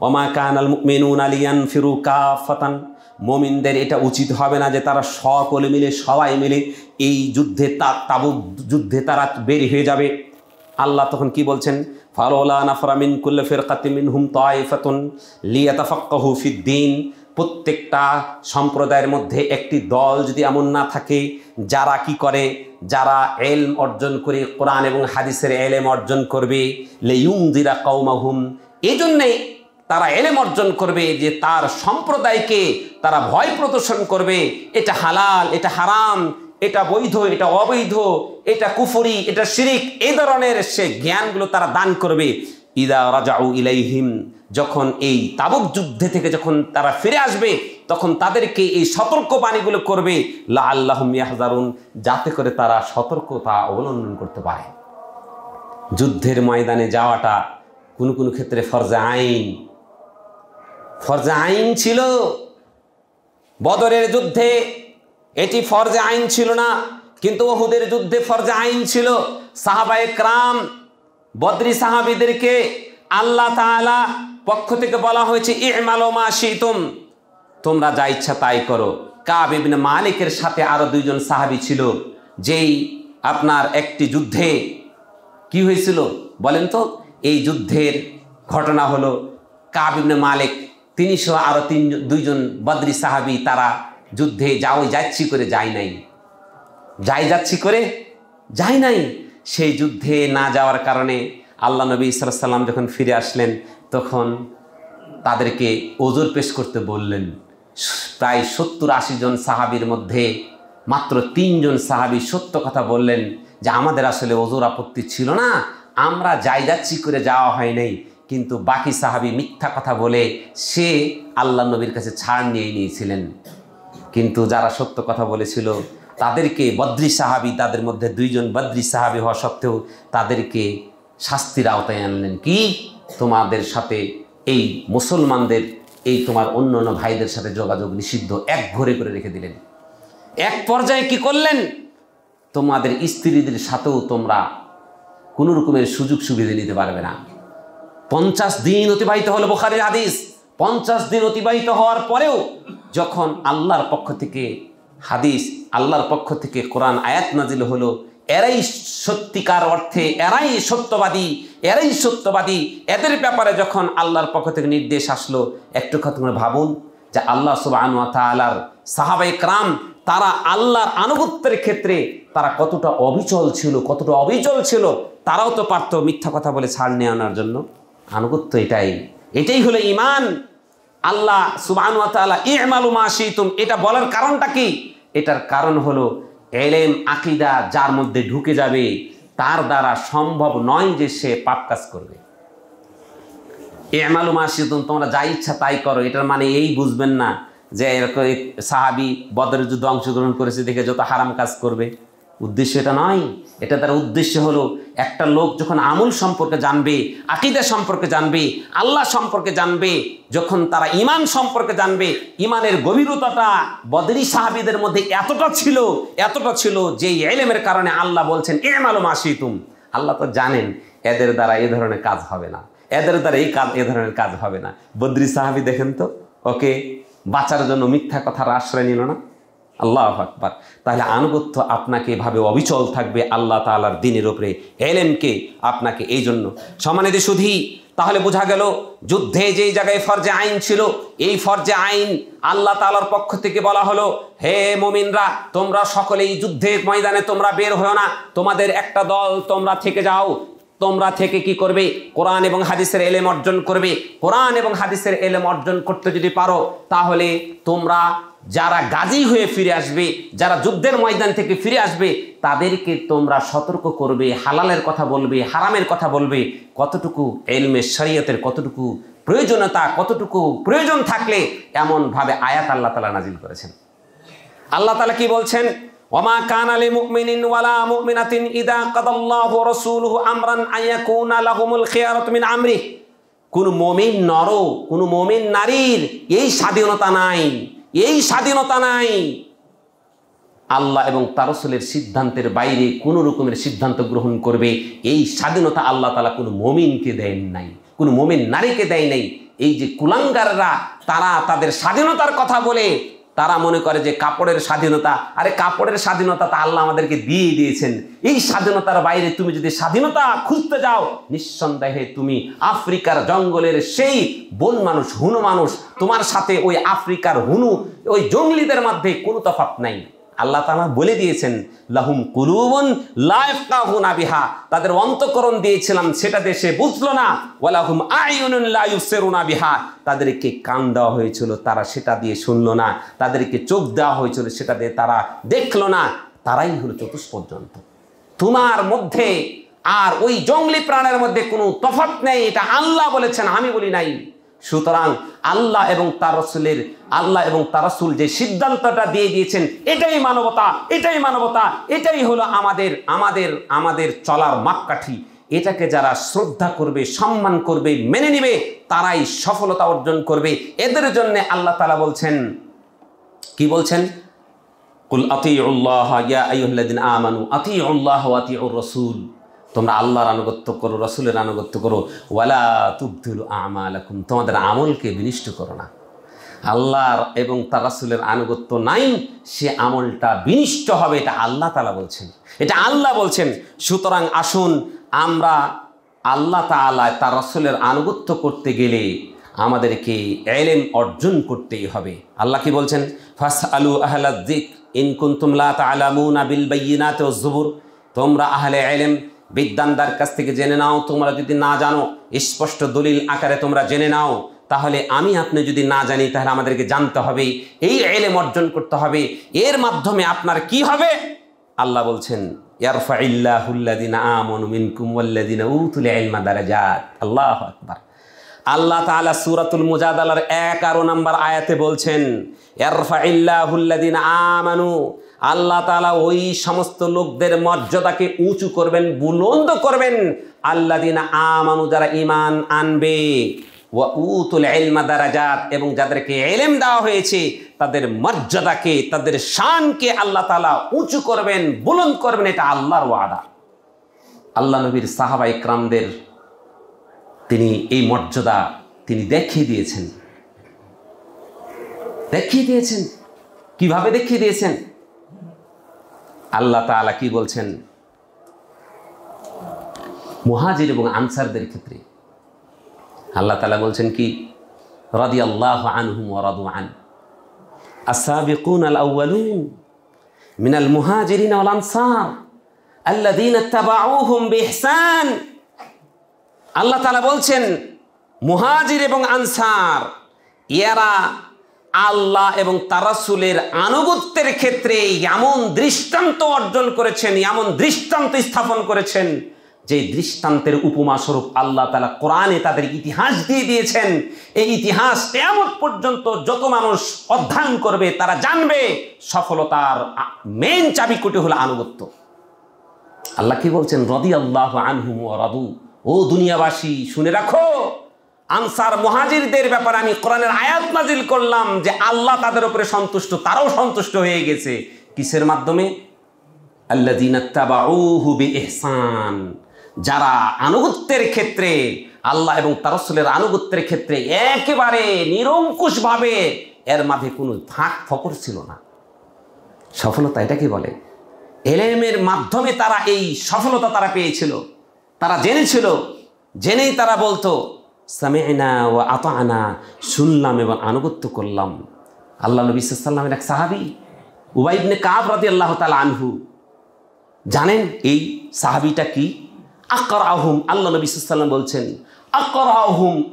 ওমা কানাল মুমিনুনা লিয়ানফিরু কাফাতান, মুমিনদের এটা উচিত হবে না যে তারা সকলে মিলে, সবাই মিলে এই যুদ্ধে, তাবুক যুদ্ধে তারা বের হয়ে যাবে। আল্লাহ তখন কি বলছেন? ফালাউলা নাফরা মিন কুল্লি ফিরকাতিন মিনহুম তায়ফাতুন লিয়াতাফাক্কাহু ফিদ্দীন, প্রত্যেকটা সম্প্রদায়ের মধ্যে একটি দল যদি এমন না থাকে যারা কি করে, যারা ইলম অর্জন করে, কোরআন এবং হাদিসের ইলম অর্জন করবে, লিয়ুনযিরা কওমাহুম, এই জন্যে তারা ইলম অর্জন করবে যে তার সম্প্রদায়কে তারা ভয় প্রদর্শন করবে, এটা হালাল, এটা হারাম, এটা বৈধ, এটা অবৈধ, এটা কুফরি, এটা শিরিক, এই ধরনের সে জ্ঞানগুলো তারা দান করবে। ইদা রাজাউ ইলাইহিম, যখন এই তাবুক যুদ্ধে থেকে যখন তারা ফিরে আসবে, তখন তাদেরকে এই সতর্ক বাণীগুলো করবে, লাআল্লাহুম ইয়াহযারুন, যাতে করে তারা সতর্কতা অবলম্বন করতে পারে। যুদ্ধের ময়দানে যাওয়াটা কোনো কোনো ক্ষেত্রে ফরজে আইন ছিল। বদরের যুদ্ধে এটি ফরজে আইন ছিল না, কিন্তু উহুদের যুদ্ধে ফরজে আইন ছিল। সাহাবায়ে কেরাম, বদরি সাহাবীদেরকে আল্লাহ তাআলা পক্ষ থেকে বলা হয়েছে, ইমালু মা শিতুম, তোমরা যা ইচ্ছা তাই করো। কাব ইবনে মালিকের সাথে আরো 2 জন সাহাবী ছিল, যেই আপনার একটি যুদ্ধে কি হয়েছিল বলেন তো? এই যুদ্ধের ঘটনা হলো, কাব ইবনে মালিক তিনি সহ আরো 2 জন বদরি সাহাবী, তারা যুদ্ধে যাচ্ছি করে যায় নাই। সেই যুদ্ধে না যাওয়ার কারণে আল্লাহ নবী সাল্লাল্লাহু আলাইহি ওয়াসাল্লাম যখন ফিরে আসলেন, তখন তাদেরকে ওজর পেশ করতে বললেন। প্রায় 70-80 জন সাহাবীর মধ্যে মাত্র 3 জন সাহাবী সত্য কথা বললেন যে আমাদের আসলে ওজোর আপত্তি ছিল না, আমরা যাই যাচ্ছি করে যাওয়া হয় নাই, কিন্তু বাকি সাহাবী মিথ্যা কথা বলে সে আল্লাহ নবীর কাছে ছাড় নিয়ে নিয়েছিলেন। কিন্তু যারা সত্য কথা বলেছিল তাদেরকে বদ্রী সাহাবী, তাদের মধ্যে 2 জন বদ্রী সাহাবী হওয়া সত্ত্বেও তাদেরকে শাস্তির আওতায় আনলেন। কি? তোমাদের সাথে এই মুসলমানদের, এই তোমার অন্য অন্য ভাইদের সাথে যোগাযোগ নিষিদ্ধ, এক ঘরে করে রেখে দিলেন। এক পর্যায়ে কি করলেন? তোমাদের স্ত্রীদের সাথেও তোমরা কোনো রকমের সুযোগ সুবিধা নিতে পারবে না। 50 দিন অতিবাহিত হলো, বুখারীর হাদিস। 50 দিন অতিবাহিত হওয়ার পরেও যখন আল্লাহর পক্ষ থেকে হাদিস, আল্লাহর পক্ষ থেকে কোরআন আয়াত নাজিল হলো, এরাই সত্যিকার অর্থে এরাই সত্যবাদী, এদের ব্যাপারে যখন আল্লাহর পক্ষ থেকে নির্দেশ আসলো, একটু কথা ভাবুন যে আল্লাহ সুবহানাহু ওয়া তাআলার সাহাবায়ে কেরাম তারা আল্লাহর আনুগত্যের ক্ষেত্রে তারা কতটা অবিচল ছিল, তারাও তো পারত মিথ্যা কথা বলে ছাড় নিয়ে আনার জন্য। আনুগত্য এটাই হলো ঈমান। আল্লাহ সুবহানাহু ওয়া তাআলা ই'মালু মা শি'তুম, এটা বলার কারণটা কি? এটার কারণ হলো ইলম আকীদা যার মধ্যে ঢুকে যাবে তার দ্বারা সম্ভব নয় যে সে পাপ কাজ করবে। ই'মালু মা শি'তুম, তোমরা যা ইচ্ছা তাই করো, এটার মানে এই বুঝবেন না যে এরকম সাহাবী বদরের যুদ্ধে অংশগ্রহণ করেছে দেখে যত হারাম কাজ করবে। উদ্দেশ্য এটা নয়। এটা তার উদ্দেশ্য হলো একটা লোক যখন আমল সম্পর্কে জানবে, আকীদা সম্পর্কে জানবে, আল্লাহ সম্পর্কে জানবে, যখন তারা ঈমান সম্পর্কে জানবে, ঈমানের গভীরতাটা বদরি সাহাবীদের মধ্যে এতটা ছিল যে ইলমের কারণে আল্লাহ বলছেন ই'মালু মা শি'তুম। আল্লাহ তো জানেন এদের দ্বারা এই ধরনের কাজ হবে না, এদের দ্বারা এই ধরনের কাজ হবে না। বদরি সাহাবী দেখেন তো, ওকে বাঁচার জন্য মিথ্যা কথার আশ্রয় নিল না। আল্লাহু আকবার। তাহলে আনুগত্য আপনাকে এভাবে অবিচল থাকবে আল্লাহ তাআলার দ্বীনের উপরে, ইলমকে আপনাকে এই জন্য সম্মানিত সুধী। তাহলে বোঝা গেল যুদ্ধে যেই জায়গায় ফরজে আইন ছিল, এই ফরজে আইন আল্লাহ তাআলার পক্ষ থেকে বলা হলো, হে মুমিনরা তোমরা সকলেই যুদ্ধের ময়দানে তোমরা বের হও না, তোমাদের একটা দল তোমরা থেকে যাও। তোমরা থেকে কি করবে? কোরআন এবং হাদিসের ইলম অর্জন করবে। কোরআন এবং হাদিসের ইলম অর্জন করতে যদি পারো তাহলে তোমরা যারা গাজী হয়ে ফিরে আসবে, যারা যুদ্ধের ময়দান থেকে ফিরে আসবে, তাদেরকে তোমরা সতর্ক করবে, হালালের কথা বলবে, হারামের কথা বলবে। কতটুকু ইলমে শরীয়তের কতটুকু প্রয়োজনীয়তা, কতটুকু প্রয়োজন থাকলে এমনভাবে আয়াত আল্লাহ তাআলা নাজিল করেছেন। আল্লাহ তাআলা কি বলছেন? ওয়ামা কানা লিমুমিনিন ওয়ালা মুমিনাতিন ইযা কাদাল্লাহু ওয়া রাসূলুহু আমরান আইয়াকুনা লাহুমুল খিয়ারাতু মিন আমরি। কোন মুমিন নর, কোন মুমিন নারীর এই স্বাধীনতা নাই আল্লাহ এবং তার রাসূলের সিদ্ধান্তের বাইরে কোন রকমের সিদ্ধান্ত গ্রহণ করবে। এই স্বাধীনতা আল্লাহ তাআলা কোন মুমিনকে দেন নাই, কোন মুমিন নারীকে দেয় নাই। এই যে কুলাঙ্গাররা তারা তাদের স্বাধীনতার কথা বলে তারা মনে করে যে কাপড়ের স্বাধীনতা, আরে কাপড়ের স্বাধীনতা তা আল্লাহ আমাদেরকে দিয়ে দিয়েছেন। এই স্বাধীনতার বাইরে তুমি যদি স্বাধীনতা খুঁজতে যাও, নিঃসন্দেহে তুমি আফ্রিকার জঙ্গলের সেই বন মানুষ, হুনু মানুষ, তোমার সাথে ওই আফ্রিকার হুনু ওই জঙ্গলিদের মধ্যে কোনো তফাৎ নাই। আল্লাহ তাআলা বলে দিয়েছেন লাহুম কুলুবুন লা ইয়াফকাহুনা বিহা, তাদের অন্তঃকরণ দিয়েছিলাম সেটা দেশে বুঝলো না। ওয়ালাহুম আয়ুনুন লা ইউবসিরুনা বিহা, তাদেরকে কান দেওয়া হয়েছিল তারা সেটা দিয়ে শুনলো না, তাদেরকে চোখ দেওয়া হয়েছিল সেটা দিয়ে তারা দেখলো না। তারাই হলো চতুষ্পর্যন্ত। তোমার মধ্যে আর ওই জঙ্গলি প্রাণের মধ্যে কোনো তফাৎ নেই, এটা আল্লাহ বলেছেন, আমি বলি নাই। সুতরাং আল্লাহ এবং তার রাসূল যে সিদ্ধান্তটা দিয়ে দিয়েছেন এটাই মানবতা, এটাই হলো আমাদের চলার মাপকাঠি। এটাকে যারা শ্রদ্ধা করবে, সম্মান করবে, মেনে নেবে, তারাই সফলতা অর্জন করবে। এদের জন্য আল্লাহ তাআলা বলছেন, কি বলছেন? কুল আতিউল্লাহ ইয়া আইয়ুহাল্লাযিনা আমানু আতিউল্লাহ ওয়া আতিউর রাসূল, তোমরা আল্লাহর আনুগত্য করো, রাসূলের আনুগত্য করো। ওয়ালা তুবতিলু আমালাকুম, তোমাদের আমলকে বিনষ্ট করো না। আল্লাহর এবং তার রাসূলের আনুগত্য নাই, সে আমলটা বিনষ্ট হবে, এটা আল্লাহ তাআলা বলছেন। সুতরাং আসুন আমরা আল্লাহ তাআলা তার রাসূলের আনুগত্য করতে গেলে আমাদেরকে ইলম অর্জন করতেই হবে। আল্লাহ কি বলছেন? ফাসআলু আহলায যিকর ইন কুনতুম লা তা'লামুনা বিল বায়িনাতি ওয়াজ জুবুর, তোমরা আহলে ইলম বিদ্বানদের কাছ থেকে জেনে নাও। তোমরা যদি না জানো, স্পষ্ট দলিল আকারে তোমরা জেনে নাও। তাহলে আপনি যদি না জানি, তাহলে আমাদেরকে জানতে হবে, এই ইলম অর্জন করতে হবে। এর মাধ্যমে আপনার কি হবে? আল্লাহ বলছেন ইয়ারফাইল্লাহুল্লাযিনা আমানু মিনকুম ওয়াল্লাযিনা উতুল ইলমা দারাজাত। আল্লাহু আকবার। আল্লাহ তাআলা সূরাতুল মুজাদালার 11 নম্বর আয়াতে বলছেন, ইয়ারফাইল্লাহুল্লাযিনা আমানু, আল্লাহ তাআলা ওই সমস্ত লোকদের মর্যাদাকে উঁচু করবেন, বুলন্দ করবেন, আল্লাযিনা আমানু, যারা ঈমান আনবে, ওয়া উতুল ইলমা দারাজাত, এবং যাদেরকে ইলম দেওয়া হয়েছে তাদের মর্যাদাকে, তাদের শানকে আল্লাহ তাআলা উঁচু করবেন, বুলন্দ করবেন। এটা আল্লাহর ওয়াদা। আল্লাহ নবীর সাহাবা ইকরামদের তিনি এই মর্যাদা তিনি দেখিয়ে দিয়েছেন। কিভাবে দেখিয়ে দিয়েছেন? আল্লাহ তাআলা কি বলছেন মুহাজির এবং আনসারদের ক্ষেত্রে? আল্লাহ তাআলা বলছেন কি, রাদিয়াল্লাহু আনহুম ওয়া রাদু আন, আস-সাবিকুনাল আউয়ালুন মিনাল মুহাজিরিন ওয়াল আনসার আল্লাযীনা ইত্তাবাউহুম বিইহসান। আল্লাহ তাআলা বলছেন মুহাজির এবং আনসার এরা আল্লাহ এবং তার রাসূলের আনুগত্যের ক্ষেত্রে এমন দৃষ্টান্ত অর্জন করেছেন, এমন দৃষ্টান্ত স্থাপন করেছেন, যে দৃষ্টান্তের উপমা স্বরূপ আল্লাহ তাআলা কোরআনে তাদের ইতিহাস দিয়ে দিয়েছেন। এই ইতিহাস কিয়ামত পর্যন্ত যত মানুষ অধ্যয়ন করবে তারা জানবে সফলতার মেইন চাবিকাঠি হলো আনুগত্য। আল্লাহ কি বলছেন? রাদিয়াল্লাহু আনহুম ওয়া রাদু। ও দুনিয়াবাসী শুনে রাখো, আনসার মুহাজিরদের ব্যাপারে আমি কোরআনের আয়াত নাজিল করলাম যে আল্লাহ তাদের উপরে সন্তুষ্ট, তারাও সন্তুষ্ট হয়ে গেছে। কিসের মাধ্যমে? আল্লাযীনা ইত্তাবাউহু বিইহসান, যারা আনুগত্যের ক্ষেত্রে, আল্লাহ এবং তার রাসূলের আনুগত্যের ক্ষেত্রে একেবারে নিরঙ্কুশভাবে, এর মাঝে কোনো ফাঁক ফকর ছিল না। সফলতা এটাকে বলে। ইলমের মাধ্যমে তারা এই সফলতা তারা পেয়েছিল। তারা জেনেছিল, জেনেই তারা বলতো সামি'না ওয়া আতা'না, শুনলাম এবং আনুগত্য করলাম। আল্লাহ নবী সাল্লাল্লাহু আলাইহি ওয়াসাল্লামের এক সাহাবী উবাই ইবনে কাব রাদিয়াল্লাহু তাআলা আনহু, জানেন এই সাহাবীটা কি? আকরাহুম, আল্লাহ নবী সাল্লাল্লাহু আলাইহি ওয়াসাল্লাম বলছেন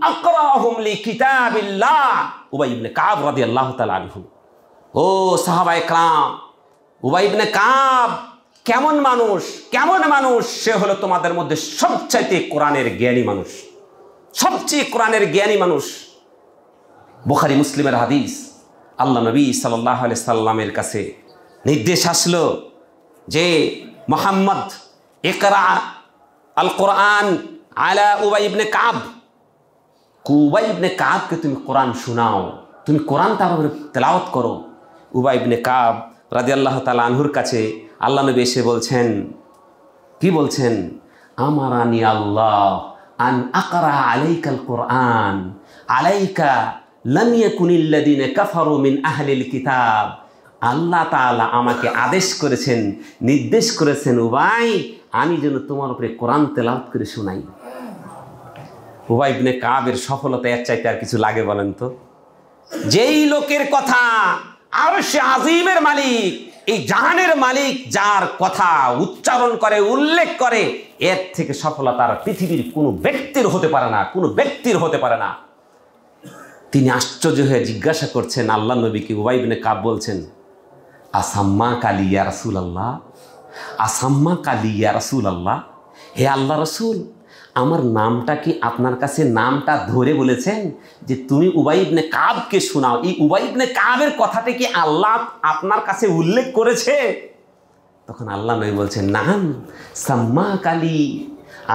আকরাহুম লিকিতাবিল্লাহ, উবাই ইবনে কাব রাদিয়াল্লাহু তাআলা আনহু। ও সাহাবায়ে কেরাম, উবাই ইবনে কাব কেমন মানুষ? সে হলো তোমাদের মধ্যে সবচাইতে কোরআনের জ্ঞানী মানুষ, সবচেয়ে কোরআনের জ্ঞানী মানুষ। বুখারী মুসলিমের হাদিস। আল্লাহ নবী সাল্লাল্লাহু আলাইহি সাল্লামের কাছে নির্দেশ আসলো যে মুহাম্মদ ইকরা আল কোরআন আলা উবাই ইবনে কাব, উবাই ইবনে কাবকে তুমি কোরআন শোনাও, তুমি কোরআন তার উপরে তেলাওয়াত করো। উবাই ইবনে কাব রাদিয়াল্লাহু তাআলা আনহুর কাছে আল্লাহ নবী এসে বলছেন, কি বলছেন? আমারানি আল্লাহ আন আকরা আলাইকাল কোরআন আলাইকা লাম ইয়াকুনিল্লাযিনা কাফারু মিন আহলিল কিতাব। আল্লাহ তাআলা আমাকে আদেশ করেছেন, নির্দেশ করেছেন, উবাই আমি যেন তোমার উপরে কোরআন তেলাওয়াত করে শোনাই। উবাই ইবনে কাবের সফলতা এর চাইতে আর কিছু লাগে বলেন তো? যেই লোকের কথা আরশে আজিমের মালিক, এই জাহানের মালিক, যার কথা উচ্চারণ করে, উল্লেখ করে, এর থেকে সফলতার পৃথিবীর কোনো ব্যক্তির হতে পারে না। তিনি আশ্চর্য হয়ে জিজ্ঞাসা করছেন আল্লাহ নবীকে। উবাই ইবনে কাব বলছেন আসাম্মা কালি ইয়া রাসূলুল্লাহ, আসাম্মা কালি ইয়া রাসূলুল্লাহ, হে আল্লাহ রাসূল, আমার নামটা কি আপনার কাছে নামটা ধরে বলেছেন যে তুমি উবাই ইবনে কাবকে শোনাও? এই উবাই ইবনে কাবের কথাটা কি আল্লাহ আপনার কাছে উল্লেখ করেছে? তখন আল্লাহ নবী বলছেন নাম সাম্মা কালি,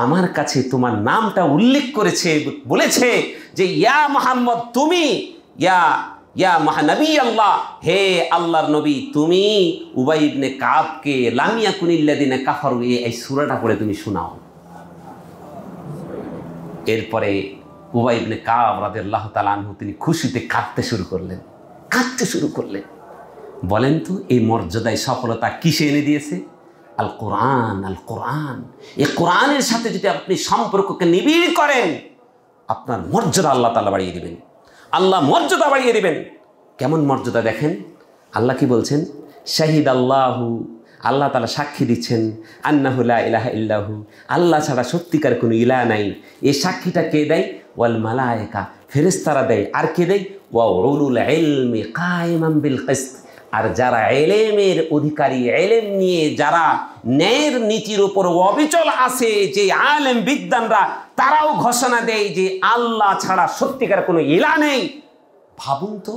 আমার কাছে তোমার নামটা উল্লেখ করেছে, বলেছে যে ইয়া মুহাম্মদ, তুমি ইয়া মহানবী আল্লাহ, হে আল্লাহর নবী, তুমি উবাই ইবনে কাবকে লাম ইয়াকুনিল্লাযিনা কাফারু এই সূরাটা পড়ে তুমি শোনাও। এরপরে উবাই ইবনে কাব রাদিয়াল্লাহু তাআলা আনহু তিনি খুশিতে কাঁদতে শুরু করলেন। বলেন তো এই মর্যাদায় সফলতা কিসে এনে দিয়েছে? আল কোরআন। এই কোরআনের সাথে যদি আপনি সম্পর্ককে নিবিড় করেন, আপনার মর্যাদা আল্লাহ তাআলা বাড়িয়ে দিবেন। মর্যাদা বাড়িয়ে দিবেন। কেমন মর্যাদা দেখেন, আল্লাহ কি বলছেন? শাহিদাল্লাহু, আল্লাহ তাআলা সাক্ষী দিচ্ছেন, আন্নাহু লা ইলাহা ইল্লাহু, আল্লাহ ছাড়া সত্যিকার কোনো ইলাহ নাই। এই সাক্ষীটা কে দেয়? ওয়াল মালায়েকা, ফেরেশতারা দেয়। আর কে দেয়? ওয়া উলুল ইলমি কায়িমান বিল কিসত, আর যারা এলেমের অধিকারী, এলেম নিয়ে যারা ন্যায়ের নীতির উপর অবিচল আছে, যে আলেম বিদ্বানরা, তারাও ঘোষণা দেয় যে আল্লাহ ছাড়া সত্যিকার কোনো ইলা নেই। ভাবুন তো,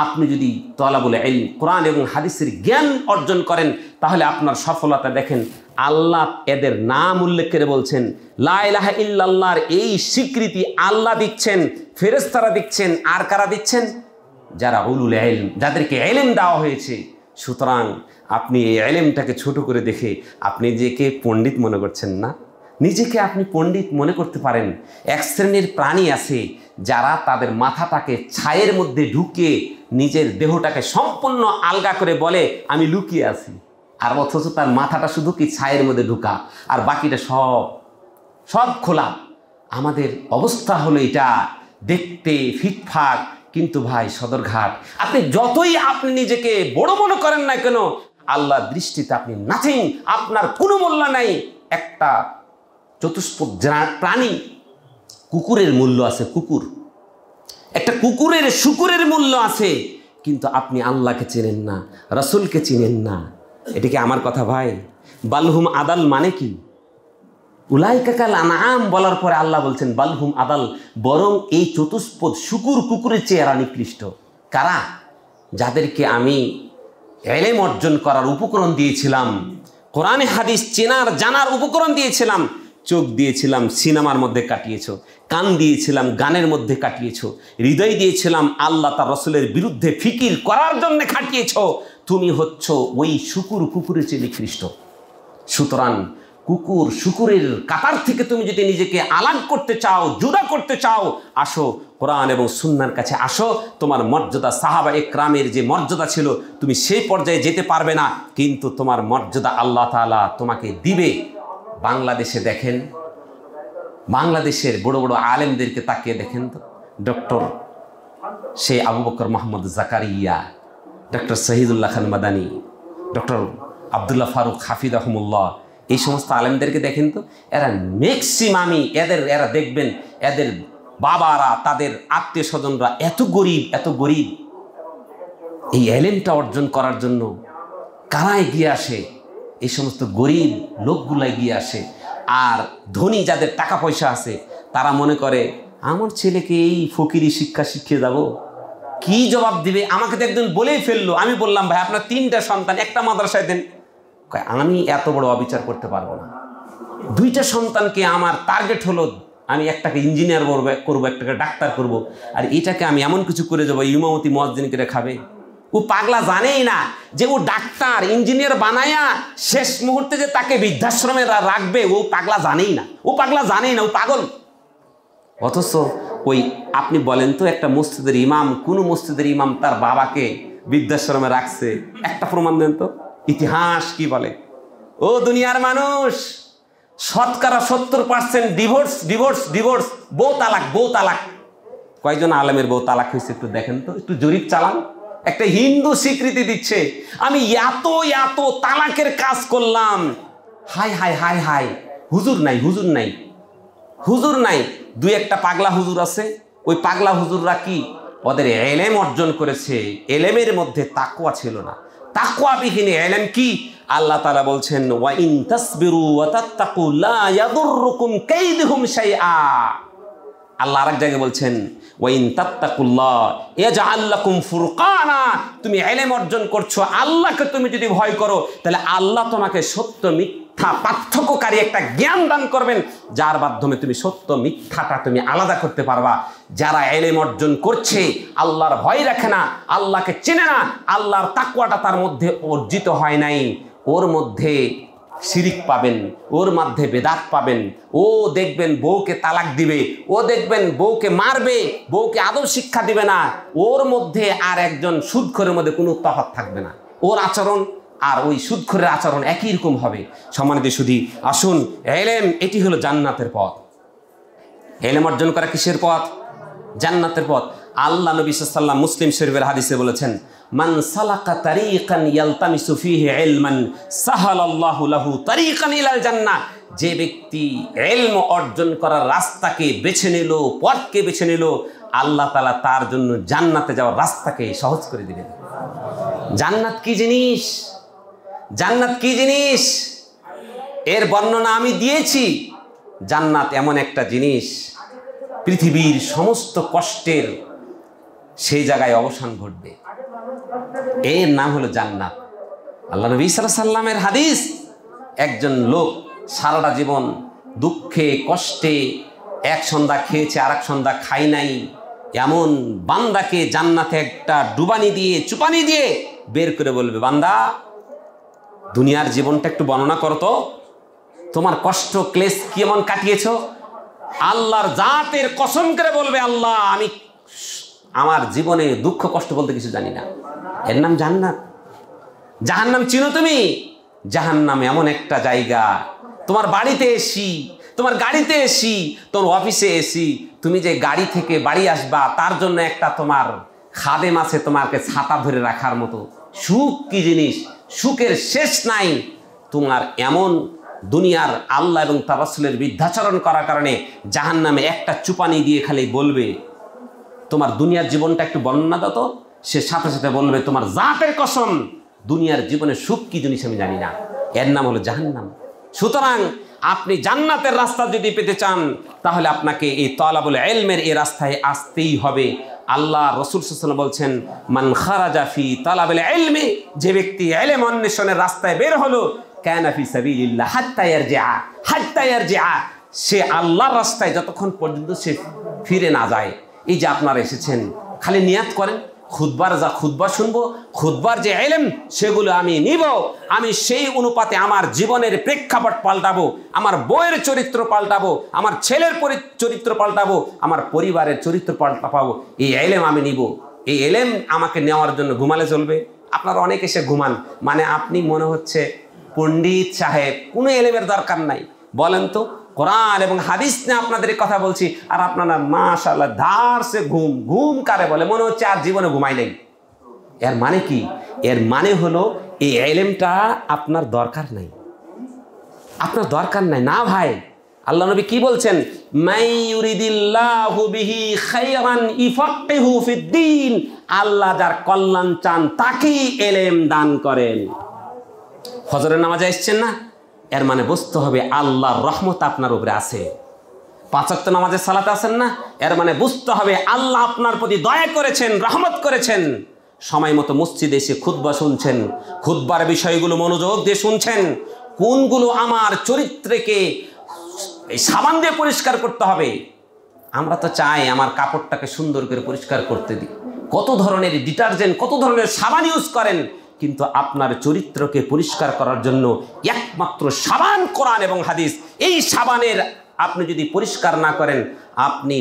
আপনি যদি তলাবুল ইলম, কোরআন এবং হাদিসের জ্ঞান অর্জন করেন, তাহলে আপনার সফলতা দেখেন। আল্লাহ এদের নাম উল্লেখ করে বলছেন, লা ইলাহা ইল্লাল্লাহর এই স্বীকৃতি আল্লাহ দিচ্ছেন, ফেরেশতারা দিচ্ছেন, আর কারা দিচ্ছেন? যারা উলুল ইলম, যাদেরকে ইলম দেওয়া হয়েছে। সুতরাং আপনি এই ইলমটাকে ছোট করে দেখে আপনি নিজেকে পণ্ডিত মনে করছেন না। নিজেকে আপনি পণ্ডিত মনে করতে পারেন। এক শ্রেণীর প্রাণী আছে যারা তাদের মাথাটাকে ছায়ের মধ্যে ঢুকে নিজের দেহটাকে সম্পূর্ণ আলগা করে বলে আমি লুকিয়ে আছি, আর অথচ তার মাথাটা শুধু কি ছায়ের মধ্যে ঢুকা, আর বাকিটা সব খোলা। আমাদের অবস্থা হলো এটা, দেখতে ফিটফাট, কিন্তু ভাই সদরঘাট। আপনি যতই আপনি নিজেকে বড় মনে করেন না কেন, আল্লাহর দৃষ্টিতে আপনি নাথিং, আপনার কোনো মূল্য নাই। একটা চতুষ্পদ প্রাণী, কুকুরের মূল্য আছে, কুকুর, একটা কুকুরের শুকুরের মূল্য আছে, কিন্তু আপনি আল্লাহকে চেনেন না, রাসূলকে চিনেন না। এটা কি আমার কথা ভাই? বালহুম আদাল মানে কি? উলাইকা কাল আনআম বলার পরে আল্লাহ বলছেন বালহুম আদাল, বরং এই চতুষ্পদ শুকুর, কুকুরের চেয়ে এরা নিকৃষ্ট। কারা? যাদেরকে আমি ইলম অর্জন করার উপকরণ দিয়েছিলাম, কোরআনে হাদিস চেনার জানার উপকরণ দিয়েছিলাম। চোখ দিয়েছিলাম, সিনেমার মধ্যে কাটিয়েছো। কান দিয়েছিলাম, গানের মধ্যে কাটিয়েছো। হৃদয় দিয়েছিলাম, আল্লাহ তার রাসূলের বিরুদ্ধে ফিকির করার জন্য খাটিয়েছো। তুমি হচ্ছ ওই শুকুর, কুকুরের চেয়ে নিকৃষ্ট। সুতরাং কুকুর শুকুরের কাতার থেকে তুমি যদি নিজেকে আলাগ করতে চাও, জুদা করতে চাও, আসো কোরআন এবং সুন্নাহর কাছে আসো। তোমার মর্যাদা সাহাবা একরামের যে মর্যাদা ছিল, তুমি সেই পর্যায়ে যেতে পারবে না, কিন্তু তোমার মর্যাদা আল্লাহ তাআলা তোমাকে দিবে। বাংলাদেশে দেখেন, বাংলাদেশের বড় বড় আলেমদেরকে তাকিয়ে দেখেন তো, ডক্টর সে আবু বকর মাহমুদ জাকারিয়া, ডক্টর শহীদুল্লাহ খান মাদানী, ডক্টর আবদুল্লাহ ফারুক হাফিজাহুমুল্লাহ, এই সমস্ত আলেমদেরকে দেখেন তো, এরা ম্যাক্সিমামই এরা দেখবেন এদের বাবারা, তাদের আত্মীয় স্বজনরা এত গরিব। এই এলেমটা অর্জন করার জন্য কারা এগিয়ে আসে? এই সমস্ত গরিব লোকগুলো এগিয়ে আসে। আর ধনী যাদের টাকা পয়সা আছে, তারা মনে করে আমার ছেলেকে এই ফকিরি শিক্ষা শিখিয়ে যাব, কি জবাব দিবে? আমাকে তো একজন বলেই ফেললো। আমি বললাম ভাই আপনার 3টা সন্তান, একটা মাদ্রাসায় দেন। আমি এত বড় অবিচার করতে পারবো না। 2টা সন্তানকে আমার টার্গেট হলো আমি একটাকে ইঞ্জিনিয়ার করবো, একটাকে ডাক্তার করব, আর এটাকে আমি এমন কিছু করে যাবো ইমামতি মুয়াজ্জিন করে খাবে। ও পাগলা জানেই না যে ও ডাক্তার ইঞ্জিনিয়ার বানায়া শেষ মুহূর্তে যে তাকে বৃদ্ধাশ্রমে রাখবে, ও পাগলা জানেই না, ও পাগল। অথচ ওই আপনি বলেন তো, একটা মসজিদের ইমাম, কোন মসজিদের ইমাম তার বাবাকে বৃদ্ধাশ্রমে রাখছে? একটা প্রমাণ দেন তো, ইতিহাস কি বলে? ও দুনিয়ার মানুষ, শতকরা 70% ডিভোর্স, বউ তালাক। কয়জন আলেমের বউ তালাক হয়েছে একটু দেখেন তো, একটু জরিপ চালান। একটা হিন্দু স্বীকৃতি দিচ্ছে আমি এত তালাকের কাজ করলাম, হাই, হুজুর নাই। 2-1টা পাগলা হুজুর আছে। ওই পাগলা হুজুররা কি ওদের ইলম অর্জন করেছে, ইলমের মধ্যে তাকওয়া ছিল না। তাকওয়াবিহীন ইলম কি? আল্লাহ তাআলা বলছেন ওয়া ইন তাসবিরু ওয়া তাত্তাকু লা ইয়াদুররুকুম কাইদুহুম শাইআ। আল্লাহ আরেক জায়গায় বলছেন ওয়া ইন তাত্তাকুল্লাহ ইয়াজআল লাকুম ফুরকানা। তুমি ইলম অর্জন করছো, আল্লাহকে তুমি যদি ভয় করো, তাহলে আল্লাহ তোমাকে সত্য মিথ্যা পার্থক্যকারী একটা জ্ঞান দান করবেন, যার মাধ্যমে তুমি সত্য মিথ্যাটা তুমি আলাদা করতে পারবা। যারা ইলম অর্জন করছে, আল্লাহর ভয় রাখে না, আল্লাহকে চেনে না, আল্লাহর তাকওয়াটা তার মধ্যে অর্জিত হয় নাই, ওর মধ্যে শিরিক পাবেন, ওর মধ্যে বেদাত পাবেন। ও দেখবেন বউকে তালাক দিবে, ও দেখবেন বউকে মারবে, বউকে আদব শিক্ষা দিবে না। ওর মধ্যে আর একজন সুদখোরের মধ্যে কোনো তফাৎ থাকবে না। ওর আচরণ আর ওই সুদখোরের আচরণ একই রকম হবে। সম্মানিত সুধী, আসুন, ইলম এটি হলো জান্নাতের পথ। ইলম অর্জন করা কিসের পথ? জান্নাতের পথ। আল্লাহ নবী সাল্লাল্লাহু আলাইহি ওয়াসাল্লাম মুসলিম শরীফের হাদিসে বলেছেন মান সালাকা তারিকান ইয়ালতামিসু ফিহি ইলমান সাহালাল্লাহু লাহু তারিকান ইলাল জান্নাহ। যে ব্যক্তি ইলম অর্জন করার রাস্তাকে বেছে নিল, পথকে বেছে নিল, আল্লাহ তাআলা তার জন্য জান্নাতে যাওয়ার রাস্তাকে সহজ করে দিবেন। জান্নাত কি জিনিস? জান্নাত কি জিনিস এর বর্ণনা আমি দিয়েছি। জান্নাত এমন একটা জিনিস, পৃথিবীর সমস্ত কষ্টের সেই জায়গায় অবসান ঘটবে। এর নাম হলো জান্নাত। আল্লাহ নবী সাল্লাল্লাহু আলাইহি সাল্লামের হাদিস, একজন লোক সারাটা জীবন দুঃখে কষ্টে এক সন্ধ্যা খেয়েছে আর এক সন্ধ্যা খাই নাই, এমন বান্দাকে জান্নাতে একটা ডুবানি দিয়ে চুপানি দিয়ে বের করে বলবে, বান্দা দুনিয়ার জীবনটা একটু বর্ণনা করো তো, তোমার কষ্ট ক্লেশ কেমন কাটিয়েছ? আল্লাহর জাতের কসম করে বলবে, আল্লাহ আমি আমার জীবনে দুঃখ কষ্ট বলতে কিছু জানি না। এর নাম জান্নাত। জাহান্নাম চিনো তুমি? জাহান্নাম এমন একটা জায়গা, তোমার বাড়িতে এসি, তোমার গাড়িতে এসি, তোমার অফিসে এসি, তুমি যে গাড়ি থেকে বাড়ি আসবা তার জন্য একটা তোমার খাদেম আছে তোমাকে ছাতা ধরে রাখার মতো। সুখ কি জিনিস, সুখের শেষ নাই। তোমার এমন দুনিয়ার আল্লাহ এবং তার রাসূলের বিদ্যাচরণ করার কারণে জাহান্নামে একটা চুপানি দিয়ে খালি বলবে, তোমার দুনিয়ার জীবনটা একটু বর্ণনা দাও তো। সে সাথে সাথে বলবে, তোমার জাতের কসম দুনিয়ার জীবনে সুখ কি জিনিস আমি জানি না। এর নাম হলো জাহান্নাম। সুতরাং আপনি জান্নাতের রাস্তা যদি পেতে চান, তাহলে আপনাকে এই তালাবুল ইলমের এই রাস্তায় আসতেই হবে। আল্লাহ রাসূল সাল্লাল্লাহু আলাইহি ওয়াসাল্লাম বলছেন, মান খারাজা ফি তালাবিল ইলমি, যে ব্যক্তি ইলম অন্বেষণের রাস্তায় বের হলো, কানা ফি সাবিলিল্লাহ হাত্তা ইয়ারজিআ, সে আল্লাহর রাস্তায় যতক্ষণ পর্যন্ত সে ফিরে না যায়। এই যে আপনারা এসেছেন, খালি নিয়াত করেন খুতবা শুনবো, খুতবার যে ইলম সেগুলো আমি নিব, আমি সেই অনুপাতে আমার জীবনের প্রেক্ষাপট পাল্টাবো, আমার বউয়ের চরিত্র পাল্টাবো, আমার ছেলের চরিত্র পাল্টাবো, আমার পরিবারের চরিত্র পাল্টাবো। এই ইলম আমি নিব। এই ইলম আমাকে নেওয়ার জন্য ঘুমালে চলবে? আপনারা অনেক এসে ঘুমান, মানে আপনি মনে হচ্ছে পণ্ডিত সাহেব, কোনো ইলমের দরকার নাই। বলেন তো, কোরআন এবং হাদিস নিয়ে আপনাদের কথা বলছি, আর আপনারা মাশাআল্লাহ ধারসে ঘুম কারে বলে? মনে হচ্ছে আর জীবনে ঘুমাই নাই। এর মানে কি? এর মানে হলো এই ইলমটা আপনার দরকার নাই, আপনার দরকার নাই না ভাই। আল্লাহ নবী কি বলছেন? মাই ইউরিদিল্লাহু বিহি খায়রান ইফাক্কিহু ফিদ্দীন, আল্লাহ যার কল্যাণ চান তাকেই ইলম দান করেন। ফজরের নামাজে আসছেন না, এর মানে বুঝতে হবে আল্লাহর রহমত আপনার উপরে আছে। 5 ওয়াক্ত নামাজে সালাতে আছেন না, এর মানে বুঝতে হবে আল্লাহ আপনার প্রতি দয়া করেছেন, রহমত করেছেন। সময় মতো মসজিদে এসে খুতবা শুনছেন, খুতবার বিষয়গুলো মনোযোগ দিয়ে শুনছেন, কোনগুলো আমার চরিত্রকে সাবান দিয়ে পরিষ্কার করতে হবে। আমরা তো চাই আমার কাপড়টাকে সুন্দর করে পরিষ্কার করতে দিই, কত ধরনের ডিটারজেন্ট, কত ধরনের সাবান ইউজ করেন, কিন্তু আপনার চরিত্রকে পরিষ্কার করার জন্য একমাত্র সাবান কোরআন এবং হাদিস। এই সাবানের আপনি যদি পরিষ্কার না করেন, আপনি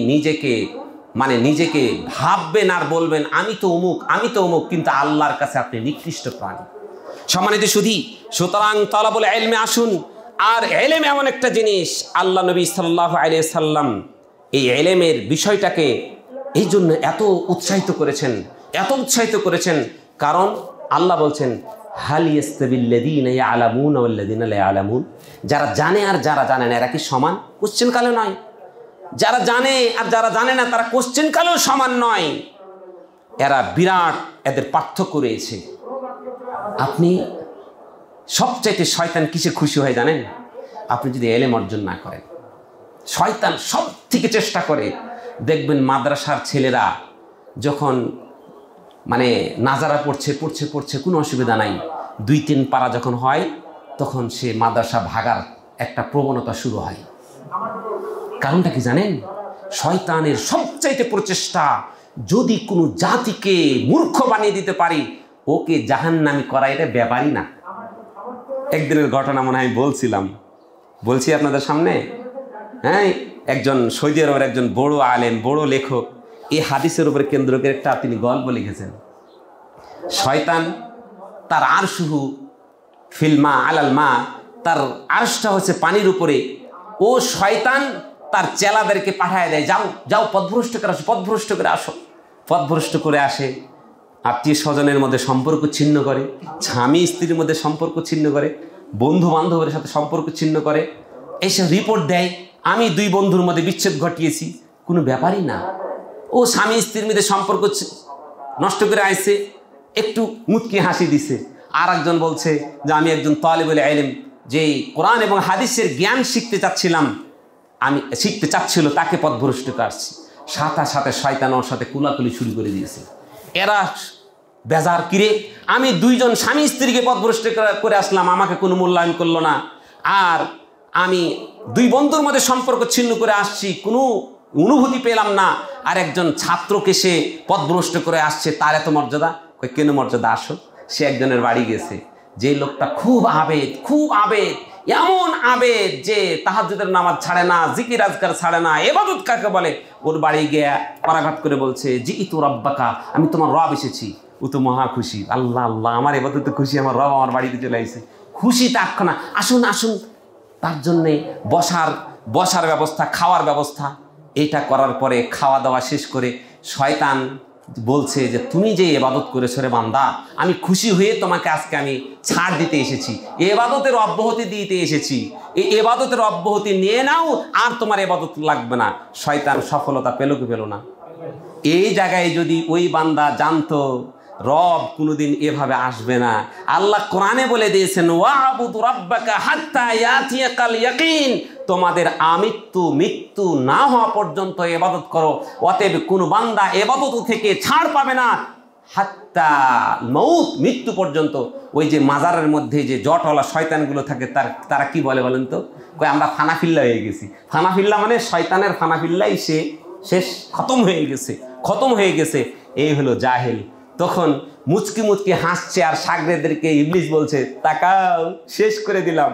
নিজেকে ভাববেন আর বলবেন আমি তো অমুক, আমি তো অমুক, কিন্তু আল্লাহর কাছে আপনি নিকৃষ্ট প্রাণী। সম্মানিত সুধী, সুতরাং তালাবুল ইলমে আসুন। আর ইলম এমন একটা জিনিস, আল্লাহ নবী সাল্লাল্লাহু আলাইহি সাল্লাম এই ইলমের বিষয়টাকে এই জন্য এত উৎসাহিত করেছেন, কারণ আল্লাহ বলছেন, হাল ইয়াস্তাবিল্লাযীনা ইয়ালামুনা ওয়াল্লাযীনা লা ইয়ালামুন, যারা জানে আর যারা জানে না এরা কি সমান? কোশ্চেন কালেও নয়। যারা জানে আর যারা জানে না তারা কোশ্চেন কালেও সমান নয়। এরা বিরাট, এদের পার্থক্য রয়েছে। আপনি সবচাইতে শয়তান কিসে খুশি হয় জানেন? আপনি যদি ইলম অর্জন না করেন। শয়তান সব থেকে চেষ্টা করে, দেখবেন মাদ্রাসার ছেলেরা যখন নাজারা পড়ছে কোনো অসুবিধা নাই, 2-3 পারা যখন হয় তখন সে মাদ্রাসা ভাগার একটা প্রবণতা শুরু হয়। কারণটা কি জানেন? শয়তানের সবচাইতে প্রচেষ্টা, যদি কোনো জাতিকে মূর্খ বানিয়ে দিতে পারি, ওকে জাহান্নামী করা এটা ব্যাপারই না। একদিনের ঘটনা মনে হয় বলছি আপনাদের সামনে। হ্যাঁ, একজন সৌদি আরবের একজন বড় আলেম, বড় লেখক, এই হাদিসের উপরে কেন্দ্র করে একটা তিনি গল্প লিখেছেন। শয়তান তার আরশুহু ফিল মা আলাল মা, তার আরশটা হচ্ছে পানির উপরে। ও শয়তান তার চেলাদেরকে পাঠায় দেয়, যাও পথভ্রষ্ট করে আসে। আত্মীয় স্বজনের মধ্যে সম্পর্ক ছিন্ন করে, স্বামী স্ত্রীর মধ্যে সম্পর্ক ছিন্ন করে, বন্ধু বান্ধবের সাথে সম্পর্ক ছিন্ন করে। এসে রিপোর্ট দেয় আমি 2 বন্ধুর মধ্যে বিচ্ছেদ ঘটিয়েছি, কোনো ব্যাপারই না। ও স্বামী স্ত্রীর মধ্যে সম্পর্ক নষ্ট করে আসছে, একটু মুচকি হাসি দিছে। আর একজন বলছে যে আমি একজন তালিবুল ইলম, যে কোরআন এবং হাদিসের জ্ঞান শিখতে চাচ্ছিল, তাকে পথভ্রষ্ট করছি। সাথে সাথে শয়তান ওর সাথে কুলাকুলি শুরু করে দিয়েছে। এরা বেজার, কিরে আমি 2 জন স্বামী স্ত্রীকে পথভ্রষ্ট করে আসলাম, আমাকে কোনো মূল্যায়ন করলো না, আর আমি 2 বন্ধুর মধ্যে সম্পর্ক ছিন্ন করে আসছি, কোনো অনুভূতি পেলাম না, আর একজন ছাত্রকে সে পথভ্রষ্ট করে আসছে, তার এত মর্যাদা। কেন মর্যাদা? আসো, সে একজনের বাড়ি গেছে, যে লোকটা খুব আবেদ, এমন আবেদ যে তাহাজ্জুদের নামাজ ছাড়ে না, জিকির আজকার ছাড়ে না, ইবাদত কাকে বলে। ওর বাড়ি গিয়ে পরাঘাত করে বলছে জি ইতু রব্বাকা, আমি তোমার রব এসেছি। ও তো মহা খুশি, আল্লাহ আল্লাহ, আমার ইবাদতে খুশি, আমার রব আমার বাড়িতে চলে আসছে, খুশি তাক্ষণ না, আসুন আসুন। তার জন্যে বসার ব্যবস্থা, খাওয়ার ব্যবস্থা, এটা করার পরে খাওয়া দাওয়া শেষ করে শয়তান বলছে যে তুমি যে ইবাদত করেছো রে বান্দা, আমি খুশি হয়ে তোমাকে আজকে আমি ছাড় দিতে এসেছি, ইবাদতের অব্যাহতি দিতে এসেছি, এই ইবাদতের অব্যাহতি নিয়ে নাও, আর তোমার ইবাদত লাগবে না। শয়তান সফলতা পেল কি পেল না? এই জায়গায় যদি ওই বান্দা জানতো রব কোনোদিন এভাবে আসবে না। আল্লাহ কোরআনে বলে দিয়েছেন ওয়াবুদু রাব্বাকা হাত্তা ইয়াতিয়াকাল ইয়াকিন, তোমাদের মৃত্যু না হওয়া পর্যন্ত ইবাদত করো। অতএব কোনো বান্দা ইবাদত থেকে ছাড় পাবে না হাত্তা মউত, মৃত্যু পর্যন্ত। ওই যে মাজারের মধ্যে যে জটওয়ালা শয়তানগুলো থাকে, তারা কি বলে বলেন তো? কই আমরা ফানাফিল্লা হয়ে গেছি। ফানাফিল্লা মানে শয়তানের ফানাফিল্লাই শেষ, খতম হয়ে গেছে। এই হলো জাহেল। তখন মুচকি হাসছে, আর সাগরেদেরকে ইবলিস বলছে তাকাও, শেষ করে দিলাম।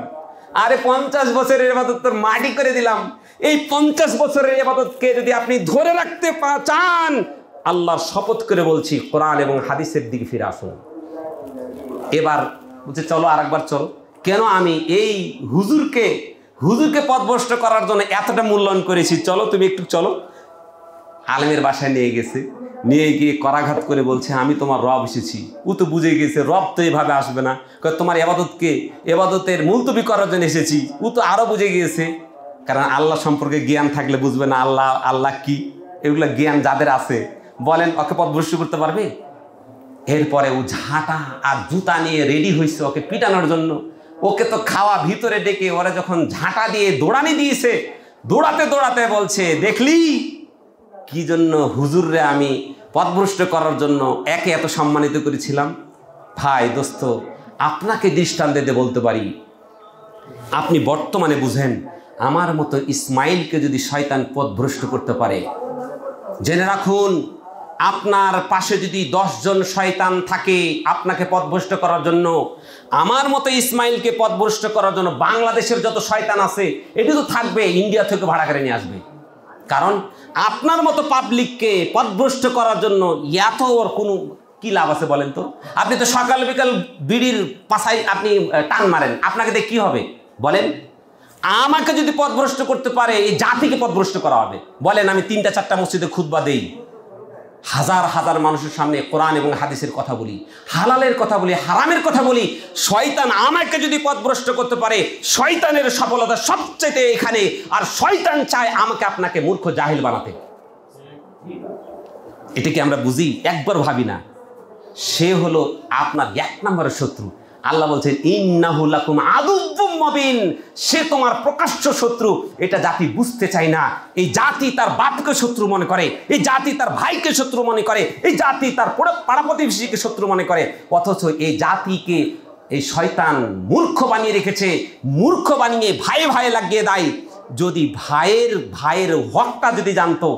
আরে 50 বছরের ইবাদত তোর মাটি করে দিলাম। এই 50 বছরের ইবাদতকে যদি আপনি ধরে রাখতে চান, আল্লাহর শপথ করে বলছি কোরআন এবং হাদিসের দিকে ফিরে আসুন। এবার বলছে চলো আরেকবার চলো। কেন আমি এই হুজুরকে পথভ্রষ্ট করার জন্য এতটা মূল্যায়ন করেছি, চলো তুমি একটু চলো। আলেমের বাসায় নিয়ে গিয়ে করাঘাত করে বলছে আমি তোমার রব এসেছি। ও তো বুঝে গেছে রব তো এভাবে আসবে না, তোমার এবাদতের মুলতবি করার জন্য এসেছি। ও তো আরো বুঝে গিয়েছে, কারণ আল্লাহ সম্পর্কে জ্ঞান থাকলে বুঝবে না আল্লাহ কি। এগুলা জ্ঞান যাদের আছে, বলেন ওকে পথভ্রষ্ট করতে পারবে? এরপরে ও ঝাঁটা আর জুতা নিয়ে রেডি হয়েছে ওকে পিটানোর জন্য। ওকে তো খাওয়া ভিতরে ডেকে ওরা যখন ঝাঁটা দিয়ে দৌড়ানি দিয়েছে, দৌড়াতে বলছে দেখলি কি জন্য হুজুররে আমি পথভ্রষ্ট করার জন্য একে এত সম্মানিত করেছিলাম। ভাই দোস্ত, আপনাকে দৃষ্টান্ত দিতে বলতে পারি, আপনি বর্তমানে বুঝেন আমার মতো ইসমাইলকে যদি শয়তান পথভ্রষ্ট করতে পারে, জেনে রাখুন আপনার পাশে যদি 10 জন শয়তান থাকে আপনাকে পথভ্রষ্ট করার জন্য, আমার মতো ইসমাইলকে পথভ্রষ্ট করার জন্য বাংলাদেশের যত শয়তান আছে এটি তো থাকবে, ইন্ডিয়া থেকে ভাড়া করে নিয়ে আসবে। কারণ আপনার মতো পাবলিককে পথভ্রষ্ট করার জন্য এত ওর কোনো কি লাভ আছে বলেন তো? আপনি তো সকাল বিকাল বিড়ির পাশায় আপনি টান মারেন, আপনাকে দিয়ে কি হবে বলেন? আমাকে যদি পথভ্রষ্ট করতে পারে এই জাতিকে পথভ্রষ্ট করা হবে। বলেন আমি 3টা-4টা মসজিদে খুতবা দেই, হাজার মানুষের সামনে কোরআন এবং হাদিসের কথা বলি, হালালের কথা বলি, হারামের কথা বলি। শয়তান আমাকে যদি পথভ্রষ্ট করতে পারে, শয়তানের সফলতা সবচেয়ে এখানে। আর শয়তান চায় আমাকে আপনাকে মূর্খ জাহিল বানাতে। এটাকে আমরা বুঝি, একবার ভাবি না। সে হলো আপনার 1 নম্বরের শত্রু। আল্লাহ বলছেন ইন্নাহু লাকুম আদুউম মুবিন, সে তোমার প্রকাশ্য শত্রু। এটা জাতি বুঝতে চায় না। এই জাতি তার বাপকে শত্রু মনে করে, এই জাতি তার ভাইকে শত্রু মনে করে, এই জাতি তার পাড়া প্রতিবেশীকে শত্রু মনে করে। অথচ এই জাতিকে এই শয়তান মূর্খ বানিয়ে রেখেছে। মূর্খ বানিয়ে ভাই লাগিয়ে দেয়। যদি ভাইয়ের হকটা যদি জানতো,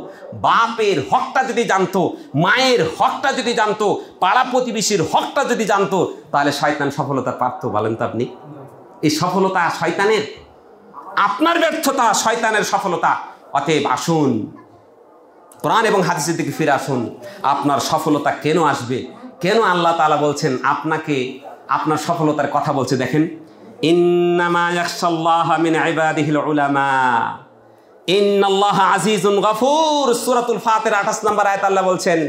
বাপের হকটা যদি জানতো, মায়ের হকটা যদি জানতো, পাড়া প্রতিবেশীর হকটা যদি জানতো, তাহলে শয়তান সফলতা পারতো বলেন তো আপনি? এই সফলতা শয়তানের, আপনার ব্যর্থতা শয়তানের সফলতা। অতএব আসুন কোরআন এবং হাদিসের দিকে ফিরে আসুন। আপনার সফলতা কেন আসবে, কেন আল্লাহ তাআলা বলছেন আপনাকে আপনার সফলতার কথা বলছে? দেখেন ইন্নামা ইয়াখশাল্লাহা মিন ইবাদিহিল উলামা ইন্নাল্লাহা আজিজুন গফুর। সূরাতুল ফাতির 28 নম্বর আয়াত আল্লাহ বলছেন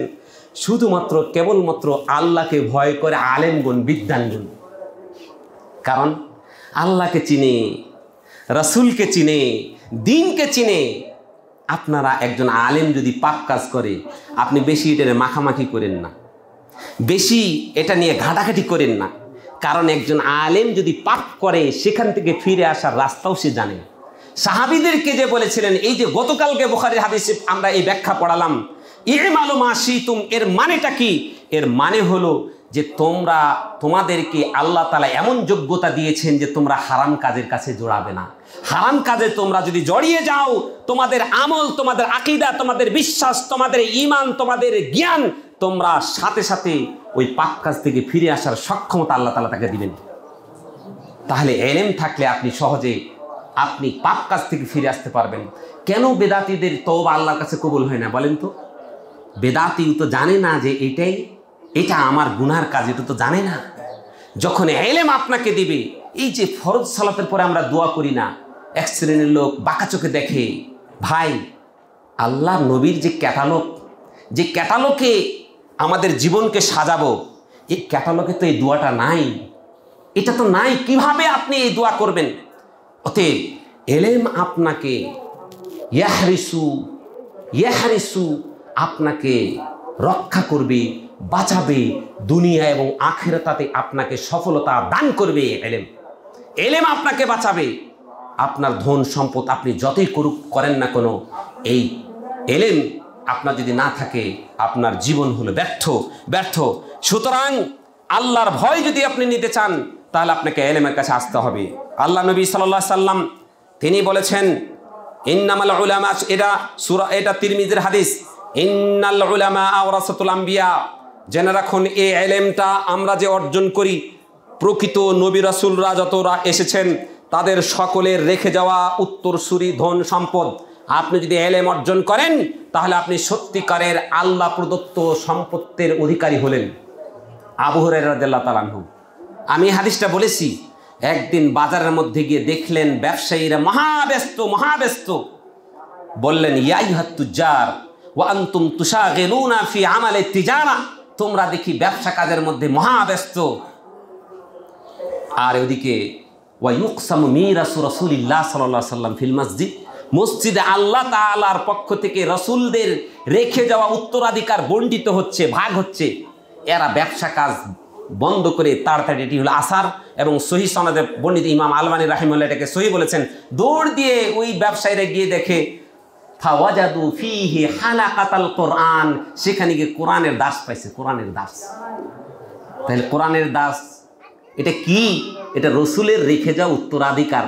শুধুমাত্র কেবলমাত্র আল্লাহকে ভয় করে আলেমগণ, বিদ্বানগণ। কারণ আল্লাহকে চিনে, রাসূলকে চিনে, দিনকে চিনে। আপনারা একজন আলেম যদি পাপ কাজ করে, আপনি বেশি এটা মাখামাখি করেন না, বেশি এটা নিয়ে ঘাটাঘাটি করেন না। কারণ একজন আলেম যদি পাপ করে, সেখান থেকে ফিরে আসার রাস্তাও সে জানে। সাহাবীদেরকে যে বলেছিলেন, এই যে গতকালকে বুখারীর হাদিসে আমরা এই ব্যাখ্যা পড়ালাম, ইমালু মা শিতুম, এর মানেটা কি? এর মানে হলো যে তোমাদেরকে আল্লাহ তাআলা এমন যোগ্যতা দিয়েছেন যে তোমরা হারাম কাজের কাছে জড়াবে না। হারাম কাজে তোমরা যদি জড়িয়ে যাও, তোমাদের আমল, তোমাদের আকীদা, তোমাদের বিশ্বাস, তোমাদের ঈমান, তোমাদের জ্ঞান, তোমরা সাথে সাথে ওই পাপ কাজ থেকে ফিরে আসার সক্ষমতা আল্লাহ তাআলা তাকে দিবেন। তাহলে ইলম থাকলে আপনি সহজে আপনি পাপ কাজ থেকে ফিরে আসতে পারবেন। কেন বেদাতীদের তওবা আল্লাহর কাছে কবুল হয় না বলেন তো? বেদাতি তো জানে না যে এটা আমার গুনার কাজ, এটা তো জানে না। যখন ইলম আপনাকে দিবে, এই যে ফরজ সালাতের পরে আমরা দোয়া করি না, এক শ্রেণীর লোক বাঁকা চোখে দেখে। ভাই, আল্লাহ নবীর যে ক্যাটালগে আমাদের জীবনকে সাজাবো, এই ক্যাটালগে তো এই দোয়াটা নাই, এটা তো নাই। কিভাবে আপনি এই দোয়া করবেন? অতএব ইলম আপনাকে ইয়াহরিসু আপনাকে রক্ষা করবে, বাঁচাবে, দুনিয়া এবং আখিরাতে আপনাকে সফলতা দান করবে। ইলম আপনাকে বাঁচাবে। আপনার ধন সম্পদ আপনি যতই করেন না কেন, এই ইলম আপনার যদি না থাকে, আপনার জীবন হলো ব্যর্থ। সুতরাং আল্লাহর ভয় যদি আপনি নিতে চান, তাহলে আপনাকে ইলমের কাছে আসতে হবে। আল্লাহ নবী সাল্লাল্লাহু আলাইহি সাল্লাম তিনি বলেছেন, ইন্নামাল উলামা, এটা তিরমিজির হাদিস, ইন্নাল উলামা ওয়ারাসাতুল আম্বিয়া। জেনে রাখুন, এই ইলমটা আমরা যে অর্জন করি, প্রকৃত নবী রাসূলরা যতরা এসেছেন তাদের সকলের রেখে যাওয়া উত্তরসূরি ধন সম্পদ। আপনি যদি ইলম অর্জন করেন, তাহলে আপনি সত্যিকারের আল্লাহ প্রদত্ত সম্পত্তির অধিকারী হলেন। আবু হুরায়রা রাদিয়াল্লাহু তাআলা আনহু, আমি হাদিসটা বলেছি, একদিন বাজারের মধ্যে গিয়ে দেখলেন ব্যবসায়ীরা মহাব্যস্ত। বললেন, ইয়া আইয়ুহাত তুজ্জার ওয়া আনতুম তুশাগিলুনা ফি আমালি তিজারা, তোমরা দেখি ব্যবসা কাজের মধ্যে মহাব্যস্ত। আর ওদিকে ওয়া ইউকসামু মিরাসু রাসূলিল্লাহ সাল্লাল্লাহু আলাইহি সাল্লাম ফিল মসজিদ, মসজিদে আল্লাহ তাআলার পক্ষ থেকে রাসূলদের রেখে যাওয়া উত্তরাধিকার বণ্টিত হচ্ছে, ভাগ হচ্ছে। এরা ব্যবসা কাজ বন্ধ করে তাড়াতাড়ি, এটি হলো আসার এবং সহি সনদে বর্ণিত, ইমাম আলবানী রাহিমাহুল্লাহ এটাকে সহি বলেছেন, দৌড় দিয়ে ওই ব্যবসায়ীরা গিয়ে দেখে ফাওয়াজাদু ফিহি হালাকাতাল কোরআন, সেখানে গিয়ে কোরআনের দাস পাইছে। কোরআনের দাস, তাহলে কোরআনের দাস এটা কি? এটা রসুলের রেখে যাওয়া উত্তরাধিকার।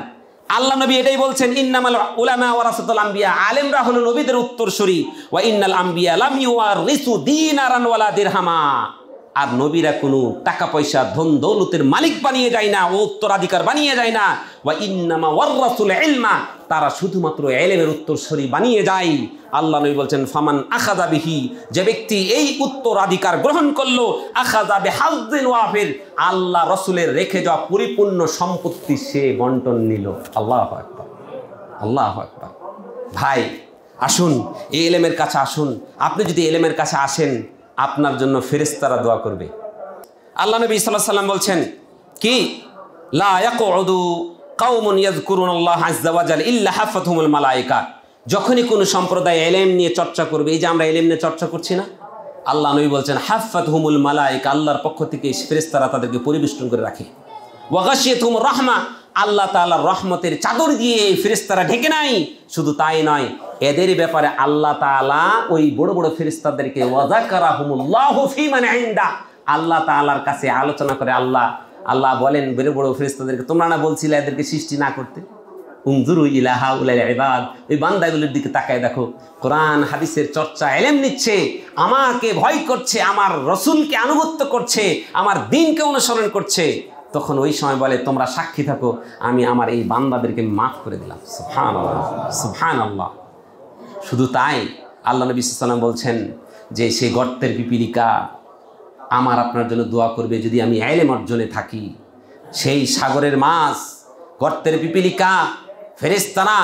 আল্লাহ নবী এটাই বলছেন, ইন্নামাল উলামা ওয়ারাসাতুল আম্বিয়া, আলেমরা হলো নবীদের উত্তরসূরি। ওয়া ইন্নাল আম্বিয়া লাম ইউওয়ারিসু দীনারান ওয়ালা দিরহামা, আর নবীরা কোনো টাকা পয়সা ধন দৌলতের মালিক বানিয়ে যায় না, ও উত্তরাধিকার বানিয়ে যায় না। ওয়া ইন্নামা ওয়ারাসুল ইলমা, তারা শুধুমাত্র ইলমের উত্তরসূরি বানিয়ে যায়। আল্লাহ নবী বলছেন, ফামান আখাযা বিহি, যে ব্যক্তি এই উত্তরাধিকার গ্রহণ করলো, আখাযা বিহাজ্জিন ওয়াফির, আল্লাহ রাসূলের রেখে যাওয়া পরিপূর্ণ সম্পত্তি সে বন্টন নিল। আল্লাহু আকবার, আল্লাহু আকবার। ভাই আসুন, এই ইলমের কাছে আসুন। আপনি যদি ইলমের কাছে আসেন, আপনার জন্য ফেরেশতারা দোয়া করবে। আল্লাহ নবী সাল্লাল্লাহু আলাইহি ওয়াসাল্লাম বলছেন কি, লা ইয়াকুদু কওমুন ইয়াযকুরুনাল্লাহা আযজা ওয়া জাল ইল্লা হাফাতহুমুল মালায়েকা। যখনই কোনো সম্প্রদায় ইলম নিয়ে চর্চা করবে, এই যে আমরা ইলম নিয়ে চর্চা করছি না, আল্লাহ নবী বলছেন হাফাতহুমুল মালায়েকা, আল্লাহর পক্ষ থেকে ফেরেশতারা তাদেরকে পরিবেষ্টন করে রাখে। ওয়া গাশিয়াতুহুমুর রাহমা, আল্লাহ তাআলার রহমতের চাদর দিয়ে ফেরেশতারা ঢেকে নাই। শুধু তাই নয়, এদের ব্যাপারে আল্লাহ তাআলা ওই বড় বড় ফেরেশতাদেরকে ওয়া যাকারাহুমুল্লাহু ফি মান ইনদা, আল্লাহ তাআলার কাছে আলোচনা করে। আল্লাহ বলেন বড় বড় ফেরেশতাদেরকে, তোমরা না বলছিলে এদেরকে সৃষ্টি না করতে? উনজুরু ইলা হাউলাল ইবাদ, এই বান্দাগুলোর দিকে তাকায় দেখো, কোরআন হাদিসের চর্চা, ইলম নিচ্ছে, আমাকে ভয় করছে, আমার রাসূলকে আনুগত্য করছে, আমার দ্বীনকে অনুসরণ করছে। তখন ওই সময় বলে, তোমরা সাক্ষী থাকো, আমি আমার এই বান্দাদেরকে মাফ করে দিলাম। সুবহানাল্লাহ, সুবহানাল্লাহ। শুধু তাই, আল্লাহ নবী সাল্লাল্লাহু আলাইহি ওয়াসাল্লাম বলছেন যে সেই গর্তের পিপীলিকা আমার আপনার জন্য দোয়া করবে যদি আমি ইলম অর্জনে থাকি। সেই সাগরের মাছ, গর্তের পিপীলিকা, ফেরেশতারা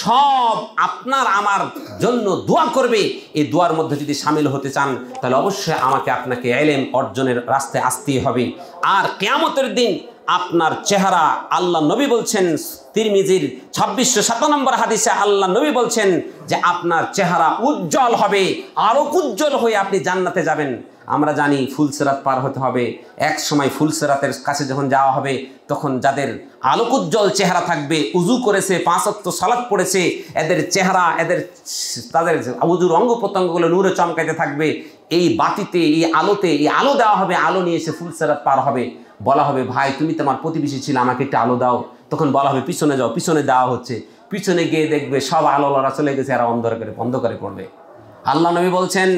সব আপনার আমার জন্য দোয়া করবে। এই দোয়ার মধ্যে যদি শামিল হতে চান, তাহলে অবশ্যই আমাকে আপনাকে ইলম অর্জনের রাস্তায় আসতেই হবে। আর কিয়ামতের দিন আপনার চেহারা, আল্লাহ নবী বলছেন তিরমিজির 2607 নম্বর হাদিসে আল্লাহ নবী বলছেন যে আপনার চেহারা উজ্জ্বল হবে, আলোক উজ্জ্বল হয়ে আপনি জান্নাতে যাবেন। আমরা জানি ফুলসিরাত পার হতে হবে, এক সময় ফুলসিরাতের কাছে যখন যাওয়া হবে তখন যাদের আলোক উজ্জ্বল চেহারা থাকবে, উজু করেছে, 5 ওয়াক্ত সালাত পড়েছে, এদের চেহারা, তাদের উজুর অঙ্গ প্রত্যঙ্গগুলো নূরে চমকাইতে থাকবে। এই বাতিতে, এই আলোতে, এই আলো দেওয়া হবে, আলো নিয়ে এসে ফুলসিরাত পার হবে। বলা হবে, ভাই তুমি তো আমার প্রতিবেশী ছিল, আমাকে একটু আলো দাও। তখন বলা হবে পিছনে যাও, পিছনে দেওয়া হচ্ছে। পিছনে গিয়ে দেখবে সব আলোরা চলে গেছে, এরা অন্ধকারে পড়বে। আল্লাহ নবী বলছেন,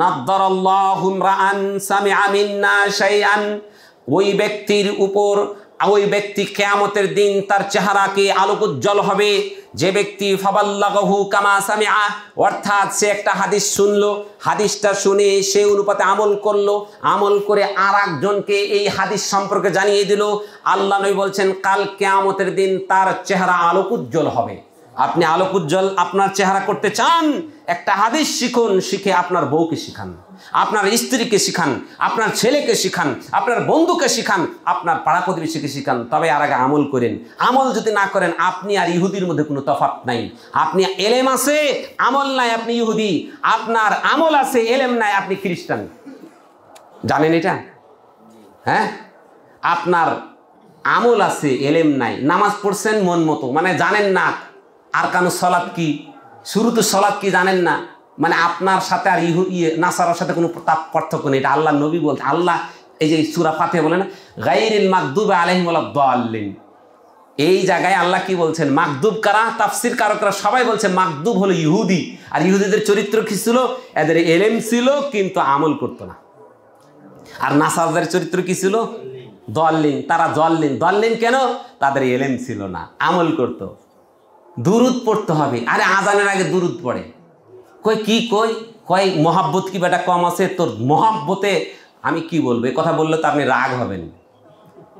নাদ্দারাল্লাহু ইমরাআন সামিআ মিন্না শাইআন, ওই ব্যক্তির উপর, ওই ব্যক্তি কিয়ামতের দিন তার চেহারাকে আলোক উজ্জ্বল হবে যে ব্যক্তি ফাবাল্লাগাহু কামা সামিআ, অর্থাৎ সে একটা হাদিস শুনলো, হাদিসটা শুনে সে অনুপাতে আমল করলো, আমল করে আর একজনকে এই হাদিস সম্পর্কে জানিয়ে দিল। আল্লাহ নবী বলছেন কাল কিয়ামতের দিন তার চেহারা আলোক উজ্জ্বল হবে। আপনি আলোক উজ্জ্বল আপনার চেহারা করতে চান, একটা হাদিস শিখুন, শিখে আপনার বউকে শিখান, আপনার স্ত্রীকে শিখান, আপনার ছেলেকে শিখান, আপনার বন্ধুকে শিখান, আপনার পাড়া প্রতিবেশীকে শিখান। তবে আর আগে আমল করেন। আমল যদি না করেন, আপনি আর ইহুদির মধ্যে কোনো তফাৎ নাই। আপনি এলেম আছে, আমল নাই, আপনি ইহুদি। আপনার আমল আছে, এলেম নাই, আপনি খ্রিস্টান। জানেন এটা? হ্যাঁ, আপনার আমল আছে, এলেম নাই, নামাজ পড়ছেন মন মতো, মানে জানেন না আর কানু সলাৎ কি, শুরুতে সলাৎ কি জানেন না, মানে আপনার সাথে আর নাসারার সাথে কোনো পার্থক্য নেই। এটা আল্লাহ নবী বলতে, আল্লাহ এই যে সূরা ফাতিহা বলে না, গায়রিল মাগদুবি আলাইহিম ওয়ালাদ-দাল্লিন, এই জায়গায় আল্লাহ কি বলছেন? মাগদুব কারা? তাফসীর কারকরা সবাই বলছে মাগদুব হলো ইহুদি। আর ইহুদিদের চরিত্র কি ছিল? এদের এলেম ছিল কিন্তু আমল করতো না। আর নাসারদের চরিত্র কি ছিল? দাল্লিন। তারা দাল্লিন কেন? তাদের এলেম ছিল না, আমল করতো। দুরুদ পড়তে হবে। আরে আজানের আগে দুরুদ পড়ে, কই মহাব্বত কি বেটা কম আছে তোর? মহাব্বতে আমি কি বলবো, এই কথা বললে তো আপনি রাগ হবেন।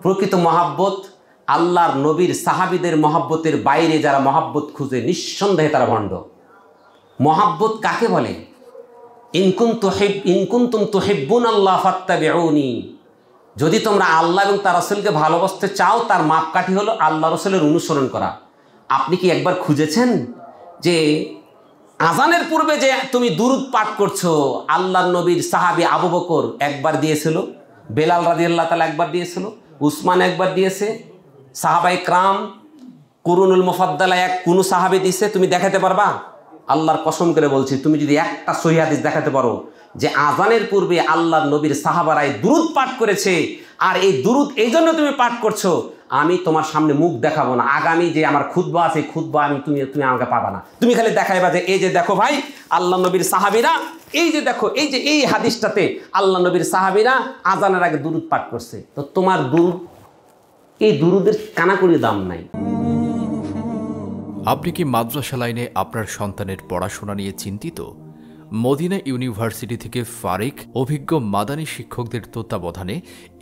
প্রকৃত মহাব্বত আল্লাহর নবীর সাহাবীদের মহাব্বতের বাইরে যারা মহাব্বত খুঁজে, নিঃসন্দেহে তারা ভণ্ড। মহাব্বত কাকে বলে? ইন কুনতুম তুহিব্বুনাল্লাহ ফাত্তাবিউনি, যদি তোমরা আল্লাহ এবং তার রাসূলকে ভালোবাসতে চাও, তার মাপকাঠি হলো আল্লাহ রাসূলের অনুসরণ করা। আপনি কি একবার খুঁজেছেন যে আজানের পূর্বে যে তুমি দুরুদ পাঠ করছো, আল্লাহর নবীর সাহাবী আবু বকর একবার দিয়েছিল, বেলাল রাদিয়াল্লাহু তাআলা একবার দিয়েছিল, উসমান একবার দিয়েছে, সাহাবায়ে کرام কুরুনুল মুফাদ্দালা কোন সাহাবী দিয়েছে? তুমি দেখাতে পারবা? আল্লাহর কসম করে বলছি, তুমি যদি একটা সহিহ হাদিস দেখাতে পারো যে আজানের পূর্বে আল্লাহর নবীর সাহাবারাই দুরুদ পাঠ করেছে, আর এই দুরুদ এই জন্য তুমি পাঠ করছো, আমি তোমার সামনে মুখ দেখাবো না। আগামী যে আমার খুতবা আছে, খুতবা তুমি আমাকে পাবা না। তুমি খালি দেখাইবা যে এই যে দেখো ভাই, আল্লাহ নবীর সাহাবীরা, এই যে দেখো, এই হাদিসটাতে আল্লাহ নবীর সাহাবীরা আজানের আগে দুরুদ পাঠ করছে। তো তোমার এই দুরুদের কানাকড়ি দাম নাই। আপনি কি মাদ্রাসা লাইনে আপনার সন্তানের পড়াশোনা নিয়ে চিন্তিত? মদিনা ইউনিভার্সিটি থেকে ফারিক অভিজ্ঞ মাদানী শিক্ষকদের তত্ত্বাবধানে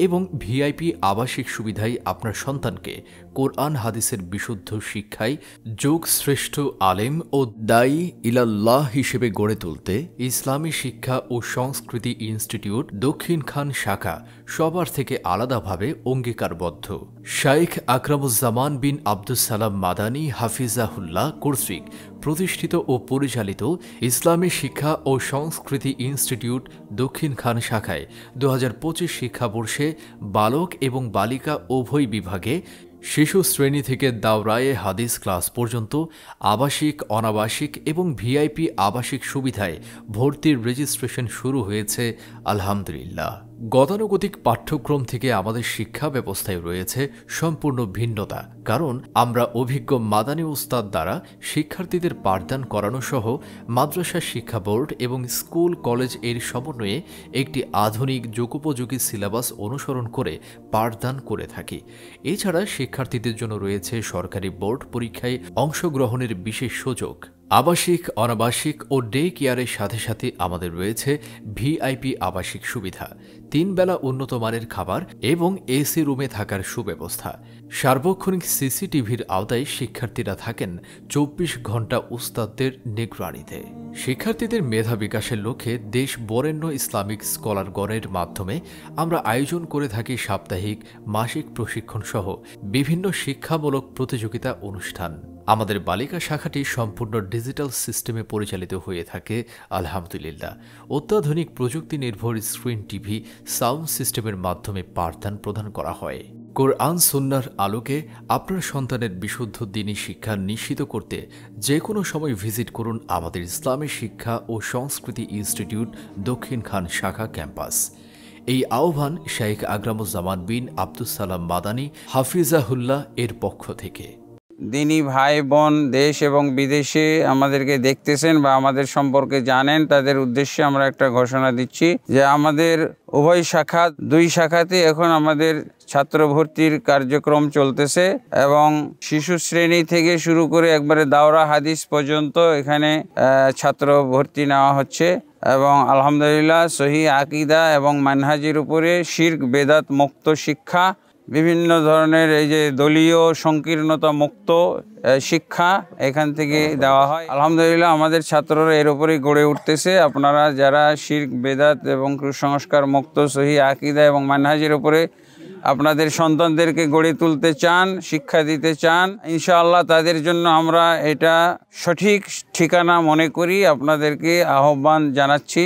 এবং ভিআইপি আবাসিক সুবিধায় আপনার সন্তানকে কোরআন হাদিসের বিশুদ্ধ শিক্ষায় যুগ শ্রেষ্ঠ আলেম ও দায়ী ইলাল্লাহ হিসেবে গড়ে তুলতে ইসলামী শিক্ষা ও সংস্কৃতি ইনস্টিটিউট দক্ষিণ খান শাখা সবার থেকে আলাদাভাবে অঙ্গীকারবদ্ধ। শাইখ আকরামুজ্জামান বিন আব্দুস সালাম মাদানী হাফিজাহুল্লাহ কর্তৃক প্রতিষ্ঠিত ও পরিচালিত ইসলামী শিক্ষা ও সংস্কৃতি ইনস্টিটিউট দক্ষিণ খান শাখায় 2025 শিক্ষাবর্ষে বালক এবং বালিকা উভয় বিভাগে শিশু শ্রেণী থেকে দাওরায়ে হাদিস ক্লাস পর্যন্ত আবাসিক, অনাবাসিক এবং ভিআইপি আবাসিক সুবিধায় ভর্তির রেজিস্ট্রেশন শুরু হয়েছে। আলহামদুলিল্লাহ। গতানুগতিক পাঠ্যক্রম থেকে আমাদের শিক্ষা ব্যবস্থায় রয়েছে সম্পূর্ণ ভিন্নতা, কারণ আমরা অভিজ্ঞ মাদানী উস্তাদ দ্বারা শিক্ষার্থীদের পাঠদান করানো সহ মাদ্রাসা শিক্ষা বোর্ড এবং স্কুল কলেজ এর সমন্বয়ে একটি আধুনিক যুগোপযোগী সিলেবাস অনুসরণ করে পাঠদান করে থাকি। এছাড়া শিক্ষার্থীদের জন্য রয়েছে সরকারি বোর্ড পরীক্ষায় অংশগ্রহণের বিশেষ সুযোগ। আবাসিক, অনাবাসিক ও ডে কেয়ারের সাথে সাথে আমাদের রয়েছে ভিআইপি আবাসিক সুবিধা। 3 বেলা উন্নত মানের খাবার এবং এসি রুমে থাকার সুব্যবস্থা। সার্বক্ষণিক সিসিটিভির আওতায় শিক্ষার্থীরা থাকেন 24 ঘন্টা উস্তাদদের নিগরানিতে। শিক্ষার্থীদের মেধা বিকাশের লক্ষ্যে দেশ বরেণ্য ইসলামিক স্কলারগণের মাধ্যমে আমরা আয়োজন করে থাকি সাপ্তাহিক, মাসিক প্রশিক্ষণ সহ বিভিন্ন শিক্ষামূলক প্রতিযোগিতা অনুষ্ঠান। আমাদের বালিকা শাখাটি সম্পূর্ণ ডিজিটাল সিস্টেমে পরিচালিত হয়ে থাকে আলহামদুলিল্লাহ। অত্যাধুনিক প্রযুক্তি নির্ভর স্ক্রিন টিভি, সাউন্ড সিস্টেমের মাধ্যমে পাঠদান প্রদান করা হয়। কোরআন সুন্নাহর আলোকে আপনার সন্তানের বিশুদ্ধ দ্বীনি শিক্ষা নিশ্চিত করতে যে কোনো সময় ভিজিট করুন আমাদের ইসলামী শিক্ষা ও সংস্কৃতি ইনস্টিটিউট দক্ষিণ খান শাখা ক্যাম্পাস। এই আহ্বান শেখ আকরামুজ্জামান বিন আব্দুস সালাম মাদানী হাফিজাহুল্লাহ এর পক্ষ থেকে। দিনী ভাই বোন দেশ এবং বিদেশে আমাদেরকে দেখতেছেন বা আমাদের সম্পর্কে জানেন, তাদের উদ্দেশ্যে আমরা একটা ঘোষণা দিচ্ছি যে আমাদের উভয় শাখা, 2 শাখাতে এখন আমাদের ছাত্র ভর্তির কার্যক্রম চলতেছে এবং শিশু শ্রেণী থেকে শুরু করে একবারে দাওরা হাদিস পর্যন্ত এখানে ছাত্র ভর্তি নেওয়া হচ্ছে এবং আলহামদুলিল্লাহ সহি আকীদা এবং মানহাজের উপরে শিরক বেদাত মুক্ত শিক্ষা, বিভিন্ন ধরনের এই যে দলীয় সংকীর্ণতা মুক্ত শিক্ষা এখান থেকে দেওয়া হয়। আলহামদুলিল্লাহ আমাদের ছাত্ররা এর উপরেই গড়ে উঠতেছে। আপনারা যারা শিরক বেদাত এবং কুসংস্কার মুক্ত সহি আকীদা এবং মানহাজের উপরে আপনাদের সন্তানদেরকে গড়ে তুলতে চান, শিক্ষা দিতে চান, ইনশাআল্লাহ তাদের জন্য আমরা এটা সঠিক ঠিকানা মনে করি, আপনাদেরকে আহ্বান জানাচ্ছি।